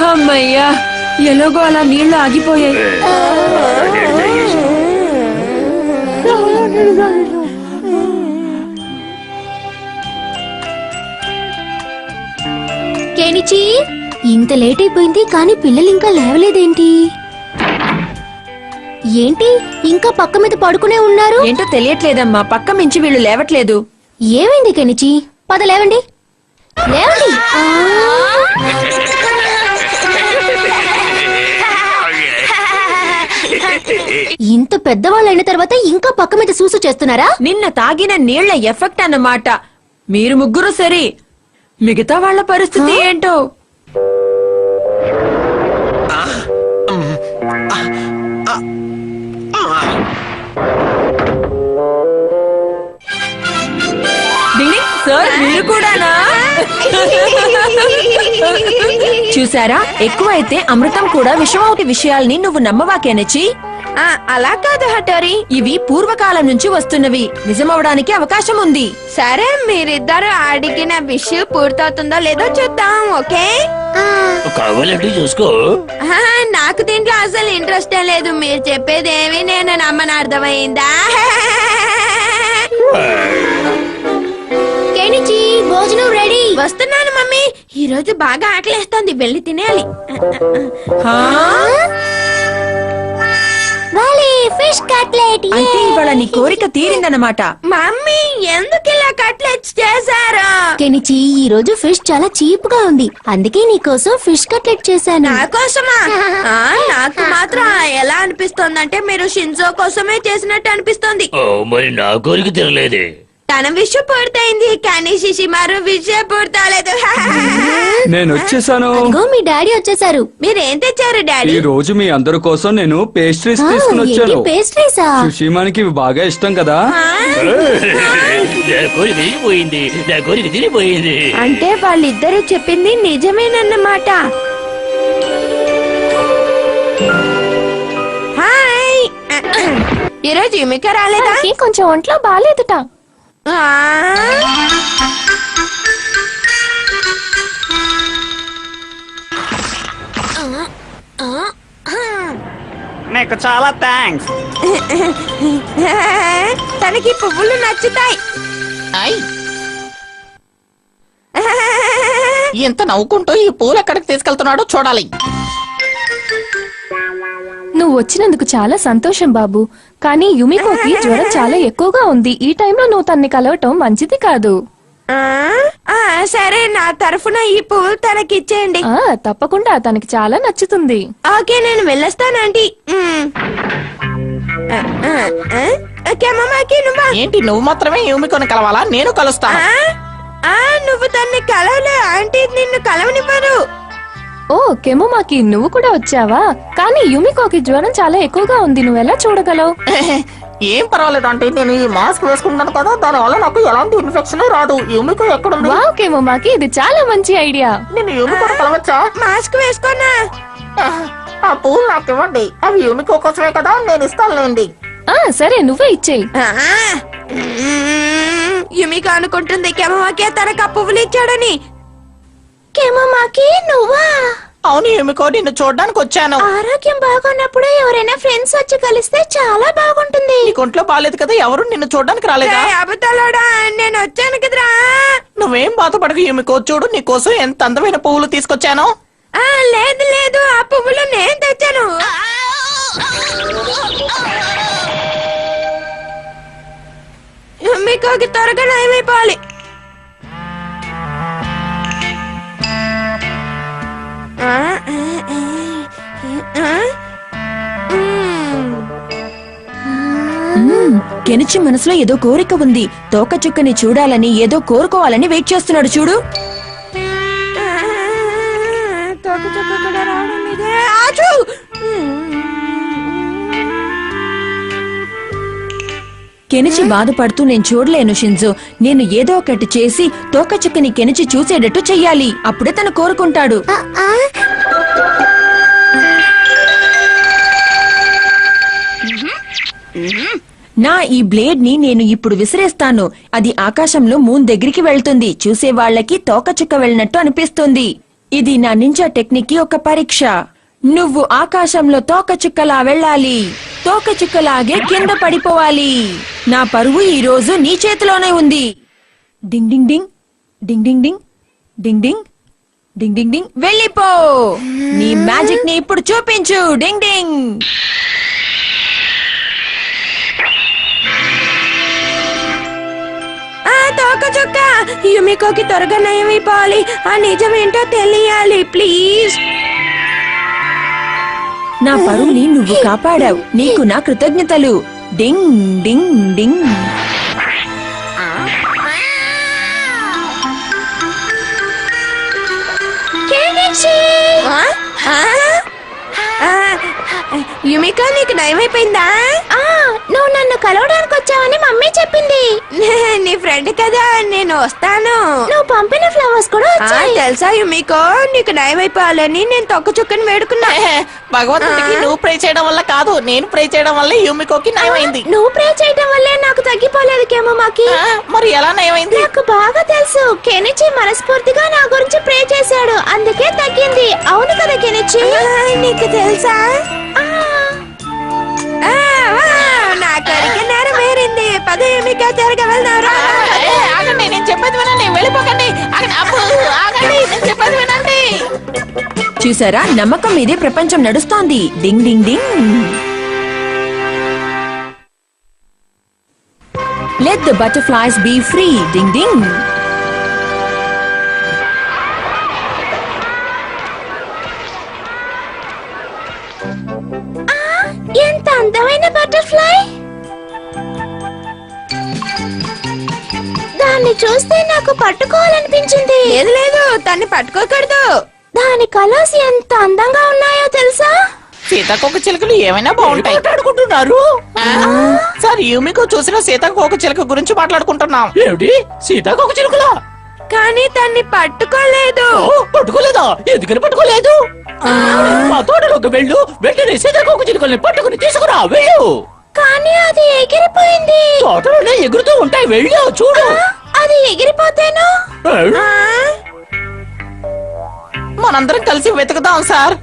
అమ్మయ్యా ఎలాగో అలా నీళ్లు ఆగిపోయాయి. కేనిచి ఇంత లేట్ అయిపోయింది కానీ పిల్లలు ఇంకా లేవలేదేంటి? ఏంటి ఇంకా పక్క మీద పడుకునే ఉన్నారు? ఏంటో తెలియట్లేదమ్మా, పక్క మించి వీళ్ళు లేవట్లేదు. ఏమైంది కెనిచి? పద లేవండి, లేవండి. ఇంత పెద్దవాళ్ళు అయిన తర్వాత ఇంకా పక్క మీద సూసు చేస్తున్నారా? నిన్న తాగిన నీళ్ల ఎఫెక్ట్ అన్నమాట. మీరు ముగ్గురు సరే, మిగతా వాళ్ళ పరిస్థితి ఏంటో. సార్ మీరు కూడానా? చూసారా, ఎక్కువైతే అమృతం కూడా విషమవుటి విషయాల్ని నువ్వు నమ్మవాకేనచి. అలా కాదు హటోరి, ఇవి పూర్వకాలం నుంచి వస్తున్నవి, నిజమవడానికి అవకాశం ఉంది. సరే మీరిద్దరు అడిగిన విషయం పూర్తవుతుందో లేదో చూద్దాం. ఓకే, కావాలంటే చూసుకో. నాకు దీంట్లో అసలు ఇంట్రెస్ట్ లేదు. మీరు చెప్పేదేమి నేను నమ్మని, అర్థమైందా? కేనిచి భోజనం రెడీ. వస్తున్నాను మమ్మీ. ఈ రోజు బాగా ఆకలేస్తోంది, వెళ్ళి తినేయాలి. Fish cutlet. అయితే ఇవాళ నీ కోరిక తీరిందన్నమాట. మమ్మీ ఎందుకు ఇలా కట్లెట్స్ చేశారు? కెనిచి ఈ రోజు ఫిష్ చాలా చీప్ గా ఉంది, అందుకే నీకోసం ఫిష్ కట్లెట్ చేశాను. నా కోసమా? నాకు మాత్రం ఎలా అనిపిస్తోందంటే మీరు షిన్జో కోసమే చేసినట్టు అనిపిస్తోంది. మరి నా కోరిక తినలేదే. తన విషయం పూర్తయింది కానీ శిశిమారు విషయం పూర్తలేదు. నేను వచ్చేసాను. మీ డాడీ వచ్చేసారు. మీరేం తెచ్చారు డాడీ? ఈ రోజు మీ అందరి కోసం నేను పేస్ట్రీస్ తీసుకుని వచ్చాను. పేస్ట్రీసా? సుషీమానికి ఇవి బాగా ఇష్టం కదా. నా కోరిక తిరిగిపోయింది, నా కోరిక తిరిగిపోయింది. అంటే వాళ్ళిద్దరూ చెప్పింది నిజమేనన్నమాట. హాయ్, ఈరోజు యుమిక రాలేదా? కొంచెం ఒంట్లో బాగాలేదుట. నీకు చాలా థ్యాంక్స్. తనకి పువ్వులు నచ్చుతాయి. ఎంత నవ్వుకుంటూ ఈ పూలు ఎక్కడికి తీసుకెళ్తున్నాడో చూడాలి. నువ్వు వచ్చినందుకు చాలా సంతోషం బాబు, కానీ యుమికోకి జ్వరం చాలా ఎక్కువగా ఉంది. ఈ టైంలో నువ్వు తన్ని కలవటం మంచిది కాదు. సరే, నా తరఫున ఈ పువ్వులు తనకిచ్చేయండి. తప్పకుండా, తనకి చాలా నచ్చుతుంది. ఓకే, నేను వెళ్ళొస్తానంటీ. ఏంటి నువ్వు మాత్రమే యూమికోని కలవాలా? నేను కలుస్తాను. నువ్వు తన్ని కలవలే ఆంటీ, నిన్ను కలవనివ్వరు. ఓ కెమోమాకి, నువ్వు కూడా వచ్చావా? కానీ యుమికోకి జ్వరం చాలా ఎక్కువగా ఉంది, నువ్వెలా చూడగలవు? ఏం పర్వాలేదు అంటే నేను ఈ మాస్క్ వేసుకుంటాను కదా, దాని వల్ల నాకు ఎలాంటి ఇన్ఫెక్షన్ రాదు. యూమికో ఎక్కడుంది? వావ్ కెమోమాకి, ఇది చాలా మంచి ఐడియా. నేను యూమికోని కలవచ్చా? మాస్క్ వేసుకోనా? ఆ పూలు నాకు ఇవ్వండి, అవి యూమికో కోసమే కదా, నేను ఇస్తానులేండి. సరే, నువ్వే ఇచ్చేయి. యుమిక అనుకుంటుంది కెమోమాకి తనకు ఆ పువ్వులు ఇచ్చాడని. కెమోమాకి నువ్వా? అవును యూమికో, నిన్ను చూడడానికి వచ్చాను. ఆరోగ్యం బాగున్నప్పుడు ఎవరైనా ఫ్రెండ్స్ వచ్చి కలిస్తే చాలా బాగుంటుంది. నీకు ఒంట్లో బాగాలేదు కదా, ఎవరు నిన్ను చూడడానికి రాలేదా? అబద్ధాలోడా, నేను వచ్చాను కదరా. నువ్వేం బాధపడకు యూమికో, చూడు నీకోసం ఎంత అందమైన పువ్వులు తీసుకొచ్చాను. లేదు లేదు, ఆ పువ్వులు నేను తెచ్చాను. మీకు త్వరగా నయమైపోవాలి. కెనిచి మనసులో ఏదో కోరిక ఉంది. తోక చుక్కని చూడాలని, ఏదో కోరుకోవాలని వెయిట్ చేస్తున్నాడు చూడు. కెనిచి బాధపడుతూ నేను చూడలేను షింజో, నేను ఏదో ఒకటి చేసి తోక చుక్కని కెనిచి చూసేటట్టు చెయ్యాలి, అప్పుడే తను కోరుకుంటాడు. నా ఈ బ్లేడ్ ని నేను ఇప్పుడు విసిరేస్తాను. అది ఆకాశంలో మూన్ దగ్గరికి వెళ్తుంది. చూసే వాళ్ళకి తోక చుక్క వెళ్ళినట్టు అనిపిస్తుంది. ఇది నా నింజా టెక్నిక్ కి ఒక పరీక్ష. నువ్వు ఆకాశంలో తోకచుక్కలా వెళ్ళాలి, తోకచుక్కలాగే కింద పడిపోవాలి. నా పరువు ఈ రోజు నీ చేతిలోనే ఉంది. Ding ding ding ding ding ding ding ding ding ding డింగ్. వెళ్ళిపో, నీ మ్యాజిక్ ని ఇప్పుడు చూపించు. డింగ్ డింగ్. తోకచుక్క, యుమికోకి త్వరగా నయమైపోవాలి. ఆ నిజమేంటో తెలియాలి ప్లీజ్. నా పరువుని నువ్వు కాపాడావు, నీకు నా కృతజ్ఞతలు. డింగ్ డింగ్ డింగ్. యుమికా, నీకు నయమైపోయిందా? నువ్వు నన్ను కలవడానికి వచ్చావని మమ్మీ చెప్పింది. నీ ఫ్రెండ్ కదా, నేను వస్తాను. నువ్వు పంపిన ఫ్లవర్స్ కూడా వచ్చాయి. తెలుసా యుమికో, నీకు నయమైపోవాలని నేను తొక్కచుక్కని వేడుకున్నా. భగవంతుడికి నువ్వు ప్రే చేయడం వల్ల కాదు, నేను ప్రే చేయడం వల్ల యూమికోకి నయమైంది. నువ్వు ప్రే చేయడం వల్లే నాకు తగ్గిపోలేదు కేమోమాకి. మరి ఎలా నయమైంది? నాకు బాగా తెలుసు. కెనిచి మనస్ఫూర్తిగా నా గురించి ప్రే చేశాడు, అందుకే తగ్గింది. అవును కదా కెనిచి? నీకు తెలుసా? నా కోరిక నెరవేరింది. పద యుమికా, త్వరగా వెళ్దాం. ఆగండి, నేను చెప్పేది వినండి. వెళ్ళిపోకండి. ఆగండి, నేను చెప్పేది వినండి. చూసారా, నమ్మకం మీదే ప్రపంచం నడుస్తోంది. Ding ding ding. Let the butterflies be free. Ding ding. ఎంత అందమైన బటర్ఫ్లై. దాన్ని చూస్తే నాకు పట్టుకోవాలనిపించింది. లేదు లేదు, తన్ని పట్టుకోకూడదు. దాని కలర్స్ ఎంత అందంగా ఉన్నాయో తెలుసా? సీతాకోక చిలుకలు ఏమైనా బాగుంటాయి. మాట్లాడుకుంటున్నారు. సార్, యూమికో చూసిన సీతాకోక చిలుక గురించి మాట్లాడుకుంటున్నాం. ఏమిటి, సీతాకోక చిలుకలా? కానీ తన్ని పట్టుకోలేదు. పట్టుకోలేదా? ఎందుకని పట్టుకోలేదు? మా తోటలోకి వెళ్ళు, వెంటనే సీతాకోక చిలుకల్ని పట్టుకుని తీసుకురా. వెళ్ళు. కానీ అది ఎగిరిపోయింది. తోటలోనే ఎగురుతూ ఉంటాయి, వెళ్ళు చూడు. అది ఎగిరిపోతేను మనందరం కలిసి వెతుకుదాం సార్.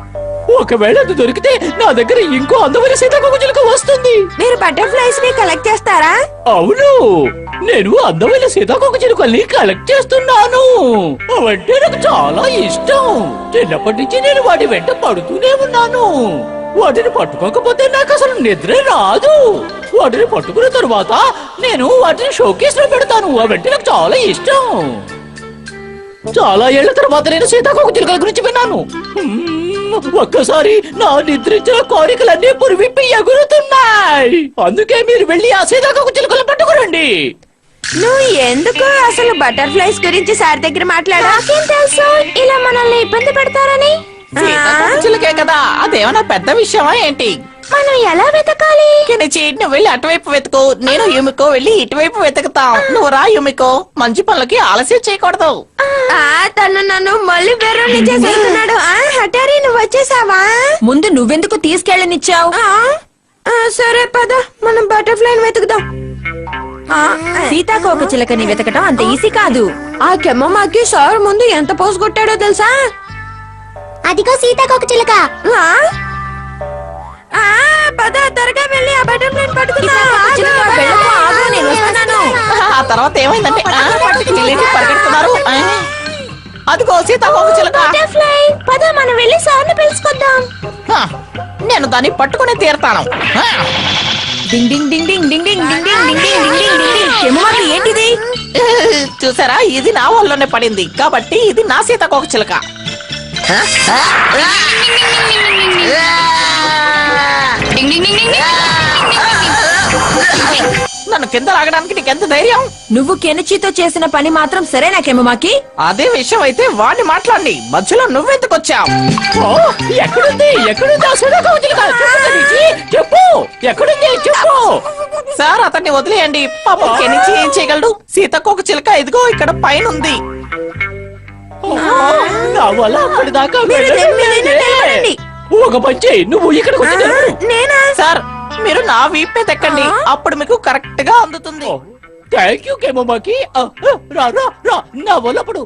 ఒకవేళ అది దొరికితే నా దగ్గర ఇంకో అందమైన సీతాకోక చిలుక వస్తుంది. మీరు బటర్ఫ్లైస్ ని కలెక్ట్ చేస్తారా? అవును, నేను అందమైన సీతాకోక చిలుకల్ని కలెక్ట్ చేస్తున్నాను. అవంటే నాకు చాలా ఇష్టం. చిన్నప్పటి నుంచి నేను వాటి వెంట పడుతూనే ఉన్నాను. వాటిని పట్టుకోకపోతే నాకు అసలు నిద్రే రాదు. వాటిని పట్టుకున్న తరువాత నేను వాటిని షోకేస్ లో పెడతాను. అవంటే నాకు చాలా ఇష్టం. చాలా ఏళ్ల తర్వాత నేను సీతాకోక చిలుకల గురించి విన్నాను. ఒక్కసారి నా నిద్రించిన కోరికలన్నీ పురివిప్పి ఎగురుతున్నాయి. అందుకే మీరు వెళ్ళి ఆ సీతాకోక చిలుకలు పట్టుకురండి. నువ్వు ఎందుకు అసలు బటర్ఫ్లైస్ గురించి సార్ దగ్గర మాట్లాడా? నాకేం తెలుసు ఇలా మనల్ని ఇబ్బంది పెడతారని. సీతాకోక చిలుకే కదా, అదేమన్నా పెద్ద విషయమా ఏంటి? మనం ఎలా వెతకాలి? కెనిచి, నువ్వు వెళ్ళి అటువైపు వెతుకు, నేను యుమికో వెళ్ళి ఇటువైపు వెతుకుతాం. నువ్వు రా యుమికో, మంచి పనులకి ఆలస్యం చేయకూడదు. తను నన్ను మళ్ళీ బెర్రోని చేస్తున్నాడు. హఠారి, నువ్వు వచ్చేసావా? ముందు నువ్వెందుకు తీసుకెళ్ళనిచ్చావు? సరే పద, మనం బటర్ఫ్లై వెతుకుదాం. సీతాకోక చిలకని వెతకటం అంత ఈజీ కాదు. ఆ కెమ్మమ్మకి సార్ ముందు ఎంత పోసు కొట్టాడో తెలుసా? అదిగో సీతాకోక చిలుక. పద, త్వరగా వెళ్ళి ఆ బటర్ఫ్లై పట్టుకుందాం. నేను వస్తున్నాను. ఆ తర్వాత ఏమైందంటే పరిగెడుతున్నారు. అదిగో సీతాకోక చిలుక. బటర్ఫ్లై, పద మనం వెళ్ళి సార్ని పిలుచుకొద్దాం. నేను దాన్ని పట్టుకుని తీరతాను. డింగ్ ding ding ding ding ding ding ding ding ding ding ding డింగ్. కెమ్మమ్మకి ఏంటిది? చూసారా, ఇది నా వల్లనే పడింది కాబట్టి ఇది నా సీతాకోక చిలుక. నన్ను కింద లాగడానికి నీకెంత ధైర్యం? నువ్వు కెనిచితో చేసిన పని మాత్రం సరేనా కెమ్మమ్మకి? అదే విషయం అయితే వాడిని మాట్లాడి, మధ్యలో నువ్వెందుకొచ్చావు? ఎక్కడుంది ఎక్కడుంది ఆ సీతాకోక చిలుక? చెప్పు, ఎక్కడుంది చెప్పు. సార్, అతన్ని వదిలేయండి. పాపం కెనిచి ఏం చేయగలడు? సీతాకోక చిలుక ఇదిగో ఇక్కడ పైన ఉంది. నా వల్ల అక్కడి దాకా ఒక పంచి నువ్వు ఇక్కడికి వచ్చి నేనా? సార్, మీరు నా వీపు మీద ఎక్కండి, అప్పుడు మీకు కరెక్ట్ గా అందుతుంది. Thank you Kemumaki. రా రా రా నా వల్ల పడు.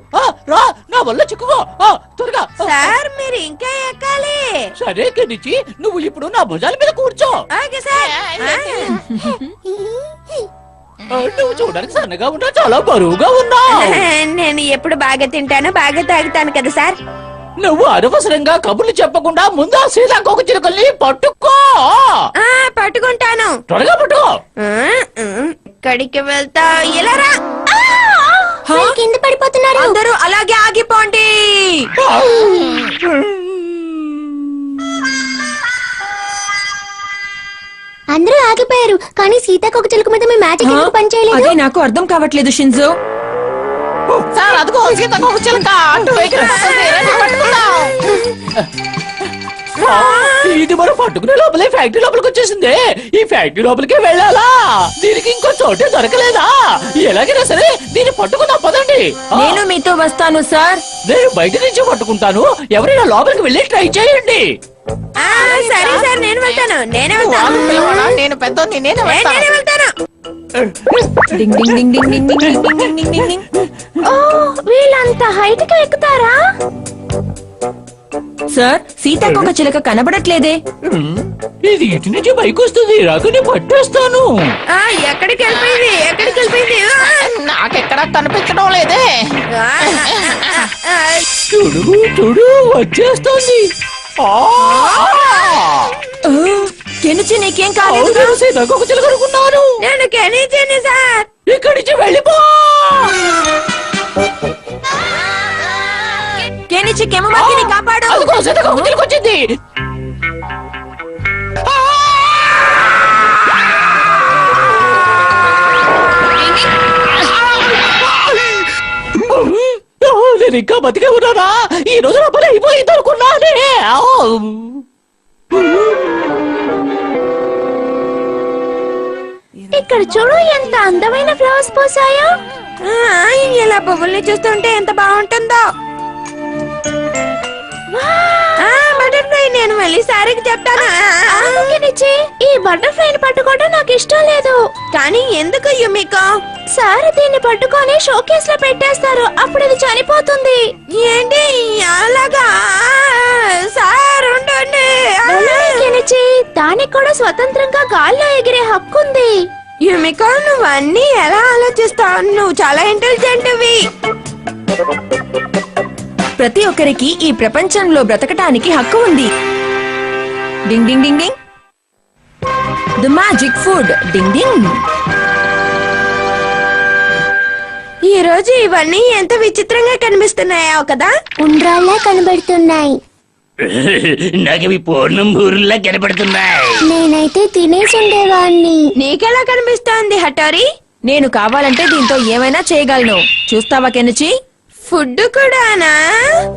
రా నా వల్ల చిక్కుకో. త్వరగా. సార్ మీరు ఇంకా ఎక్కాలి. సరే కెనిచి, నువ్వు ఇప్పుడు నా భుజాల మీద కూర్చో. Okay sir. నువ్వు చూడడానికి సన్నగా ఉన్నా, చాలా బరువుగా ఉన్నా. నేను ఎప్పుడు బాగా తింటాను, బాగా తాగుతాను కదా సార్. నువ్వు అనవసరంగా కబుర్లు చెప్పకుండా ముందు ఆ సీతాకోక చిలుకల్ని పట్టుకో. పట్టుకుంటాను. త్వరగా పట్టుకో. ఎక్కడికి వెళ్తా? ఇలా రా. కింద పడిపోతున్నారు. అందరూ అలాగే ఆగిపోండి. అందరూ ఆగిపోయారు, కానీ సీతాకోక చిలుక మీద మీ మ్యాజిక్ ఎందుకు పనిచేయలేదు? అదే నాకు అర్థం కావట్లేదు షింజో. సార్ అదిగో సీతాకోక చిలుక అటు ఎగిరిపోతుంది. రండి, పట్టుకుందాం. ఇది మనం పట్టుకునే లోపలే ఫ్యాక్టరీ లోపలికి వచ్చేసింది. ఈ ఫ్యాక్టరీ లోపలికే వెళ్ళాలా? దీనికి ఇంకో చోటే దొరకలేదా? ఎలాగైనా సరే దీన్ని పట్టుకుందాం, పదండి. నేను మీతో వస్తాను సార్. నేను బయట నుంచి పట్టుకుంటాను, ఎవరైనా లోపలికి వెళ్ళి ట్రై చేయండి. సరే సార్, నేను వెళ్తాను. నేనే వెళ్తాను. పిల్లవాడా, నేను పెద్దోన్ని, నేనే వెళ్తాను. వెళ్తాను. డింగ్ ding ding ding ding ding ding ding ding ding డింగ్. ఓ, వీళ్ళంత హైట్ కి ఎక్కుతారా? సార్, సీతాకోక చిలుక కనబడట్లేదే. ఇది ఇటు నుంచి పైకి వస్తుంది, రాకని పట్టేస్తాను. ఎక్కడికి వెళ్ళిపోయింది? ఎక్కడికి వెళ్ళిపోయింది? నాకెక్కడా కనిపించడం లేదే. చూడు చూడు, వచ్చేస్తుంది. కెనిచి నీకేం కాలేదు? నేను సీతాకోక చిలుక అనుకున్నాను. నేను కెనిచిని సార్. ఇక్కడి నుంచి వెళ్ళిపో. కెనిచి కెమమాకిని కాపాడు. అదిగో సీతాకోక చిలుక వచ్చింది. నేను ఇంకా బతికే ఉన్నానా? ఈ రోజు నా పని అయిపోయింది అనుకున్నానే. ఇక్కడ చూడు, ఎంత అందమైన ఫ్లవర్స్ పోసాయో. ఇలా పువ్వుల్ని చూస్తుంటే ఎంత బాగుంటుందో. బటర్ఫ్లై, నేను మళ్ళీ సారికి చెప్తాను. ఈ బటర్ఫ్లైని పట్టుకోవడం నాకు ఇష్టం లేదు. కానీ ఎందుకు యుమికో? సార్ దీన్ని పట్టుకొని షోకేస్ లో పెట్టేస్తారు, అప్పుడు ఇది చనిపోతుంది. ఏంటి అలాగా? సార్ ఉండండి. దానికి కూడా స్వతంత్రంగా గాల్లో ఎగిరే హక్కు ఉంది. యుమికో, నువ్వు అన్ని ఎలా ఆలోచిస్తావు? నువ్వు చాలా ఇంటెలిజెంట్వి. ప్రతి ఒక్కరికి ఈ ప్రపంచంలో బ్రతకటానికి హక్కు ఉంది. Ding ding ding ding. The magic food. Ding ding. ఈ రోజు ఇవన్నీ ఎంత విచిత్రంగా కనిపిస్తున్నాయో కదా? ఉండ్రాళ్ళ కనబడుతున్నాయి. నాకవి పూర్ణం బూరుల్లా కనపడుతున్నాయి. నేనైతే తినేసి ఉండేవాణ్ణి. నీకెలా కనిపిస్తోంది హఠారి? నేను కావాలంటే దీంతో ఏమైనా చేయగలను. చూస్తావా కెనిచి? ఫుడ్ కూడానా?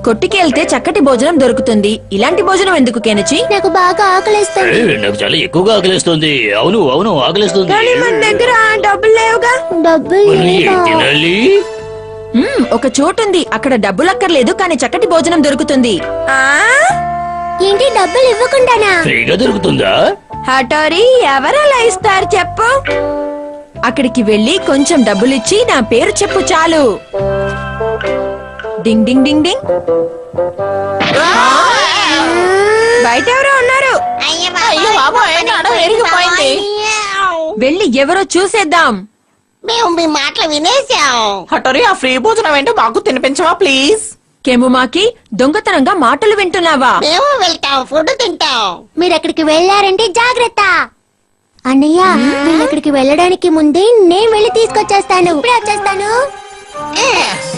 కొట్టుకెళ్తే చక్కటి భోజనం దొరుకుతుంది. ఇలాంటి భోజనం ఎందుకు కెనిచి? నాకు బాగా ఆకలిస్తుంది. నాకు చాలా ఎక్కువగా ఆకలిస్తుంది. అవును అవును, ఆకలిస్తుంది. కానీ మన దగ్గర డబ్బులు లేవుగా. డబ్బులు మనం ఏం లేవా? తినాలి? ఒక చోటుంది, అక్కడ డబ్బులక్కర్లేదు, కానీ చక్కటి భోజనం దొరుకుతుంది. ఏంటి, డబ్బులు ఇవ్వకుండానా? ఫ్రీగా దొరుకుతుందా? హఠారి, ఎవరలా ఇస్తారు చెప్పు? అక్కడికి వెళ్ళి కొంచెం డబ్బులిచ్చి నా పేరు చెప్పు చాలు. డింగ్ డింగ్ డింగ్ డింగ్. బయట ఎవరో ఉన్నారు. అయ్యో బాబోయ్, నడుము విరిగిపోయింది. వెళ్ళి ఎవరో చూసేద్దాం. మేము మీ మాటలు వినేశాం. హటోరి, ఆ ఫ్రీ భోజనం ఏంటో మాకు తినిపించవా ప్లీజ్? కెముమాకి, దొంగతనంగా మాటలు వింటున్నావా? మేము వెళ్తాం, ఫుడ్ తింటాం. మీరు అక్కడికి వెళ్ళారంటే జాగ్రత్త. అన్నయ్య, మీరు అక్కడికి వెళ్ళడానికి ముందే నేను వెళ్ళి తీసుకొచ్చేస్తాను. ఇప్పుడే వచ్చేస్తాను.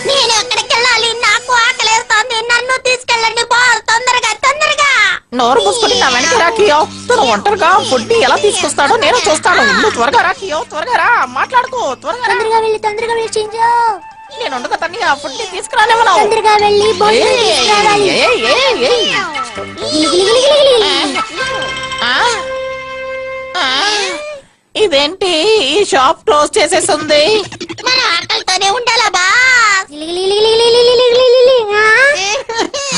నేను ఎక్కడికి వెళ్ళాలి? నాకు ఆకలేస్తోంది. నన్ను తీసుకెళ్ళండి బాస్, తొందరగా తొందరగా. నోరు మూసుకుని నా వెనక రా కియో. తను ఒంటరిగా ఫుడ్ ని ఎలా తీసుకొస్తాడో నేను చూస్తాను. నువ్వు త్వరగా రా కియో, త్వరగా రా, మాట్లాడుకో, త్వరగా రా. తొందరగా వెళ్ళి చింజో. నేను ఉండగా తన్ని ఆ ఫుడ్ ని తీసుకురానివ్వను. తొందరగా వెళ్ళి భోజనం తీసుకురావాలి. ఇదేంటి, ఈ షాప్ క్లోజ్ చేసేసింది? మన ఆకలితోనే ఉండాలా బాస్?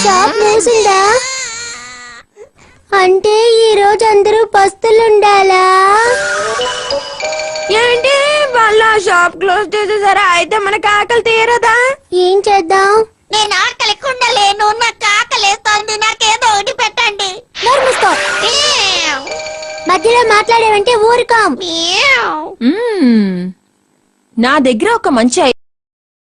షాప్ మూసిందా? అంటే ఈ రోజు అందరూ పస్తులుండాలా? ఏంటి వాళ్ళ షాప్ క్లోజ్ చేసేసారా? అయితే మనకి ఆకలి తీరదా? ఏం చేద్దాం? నేను ఆకలి కుండలేను, నాకు ఆకలేస్తోంది, నాకేదో ఒకటి పెట్టండి. నోరు మూసుకో. మధ్యలో మాట్లాడేవంటే ఊరుకోం. నా దగ్గర ఒక మంచి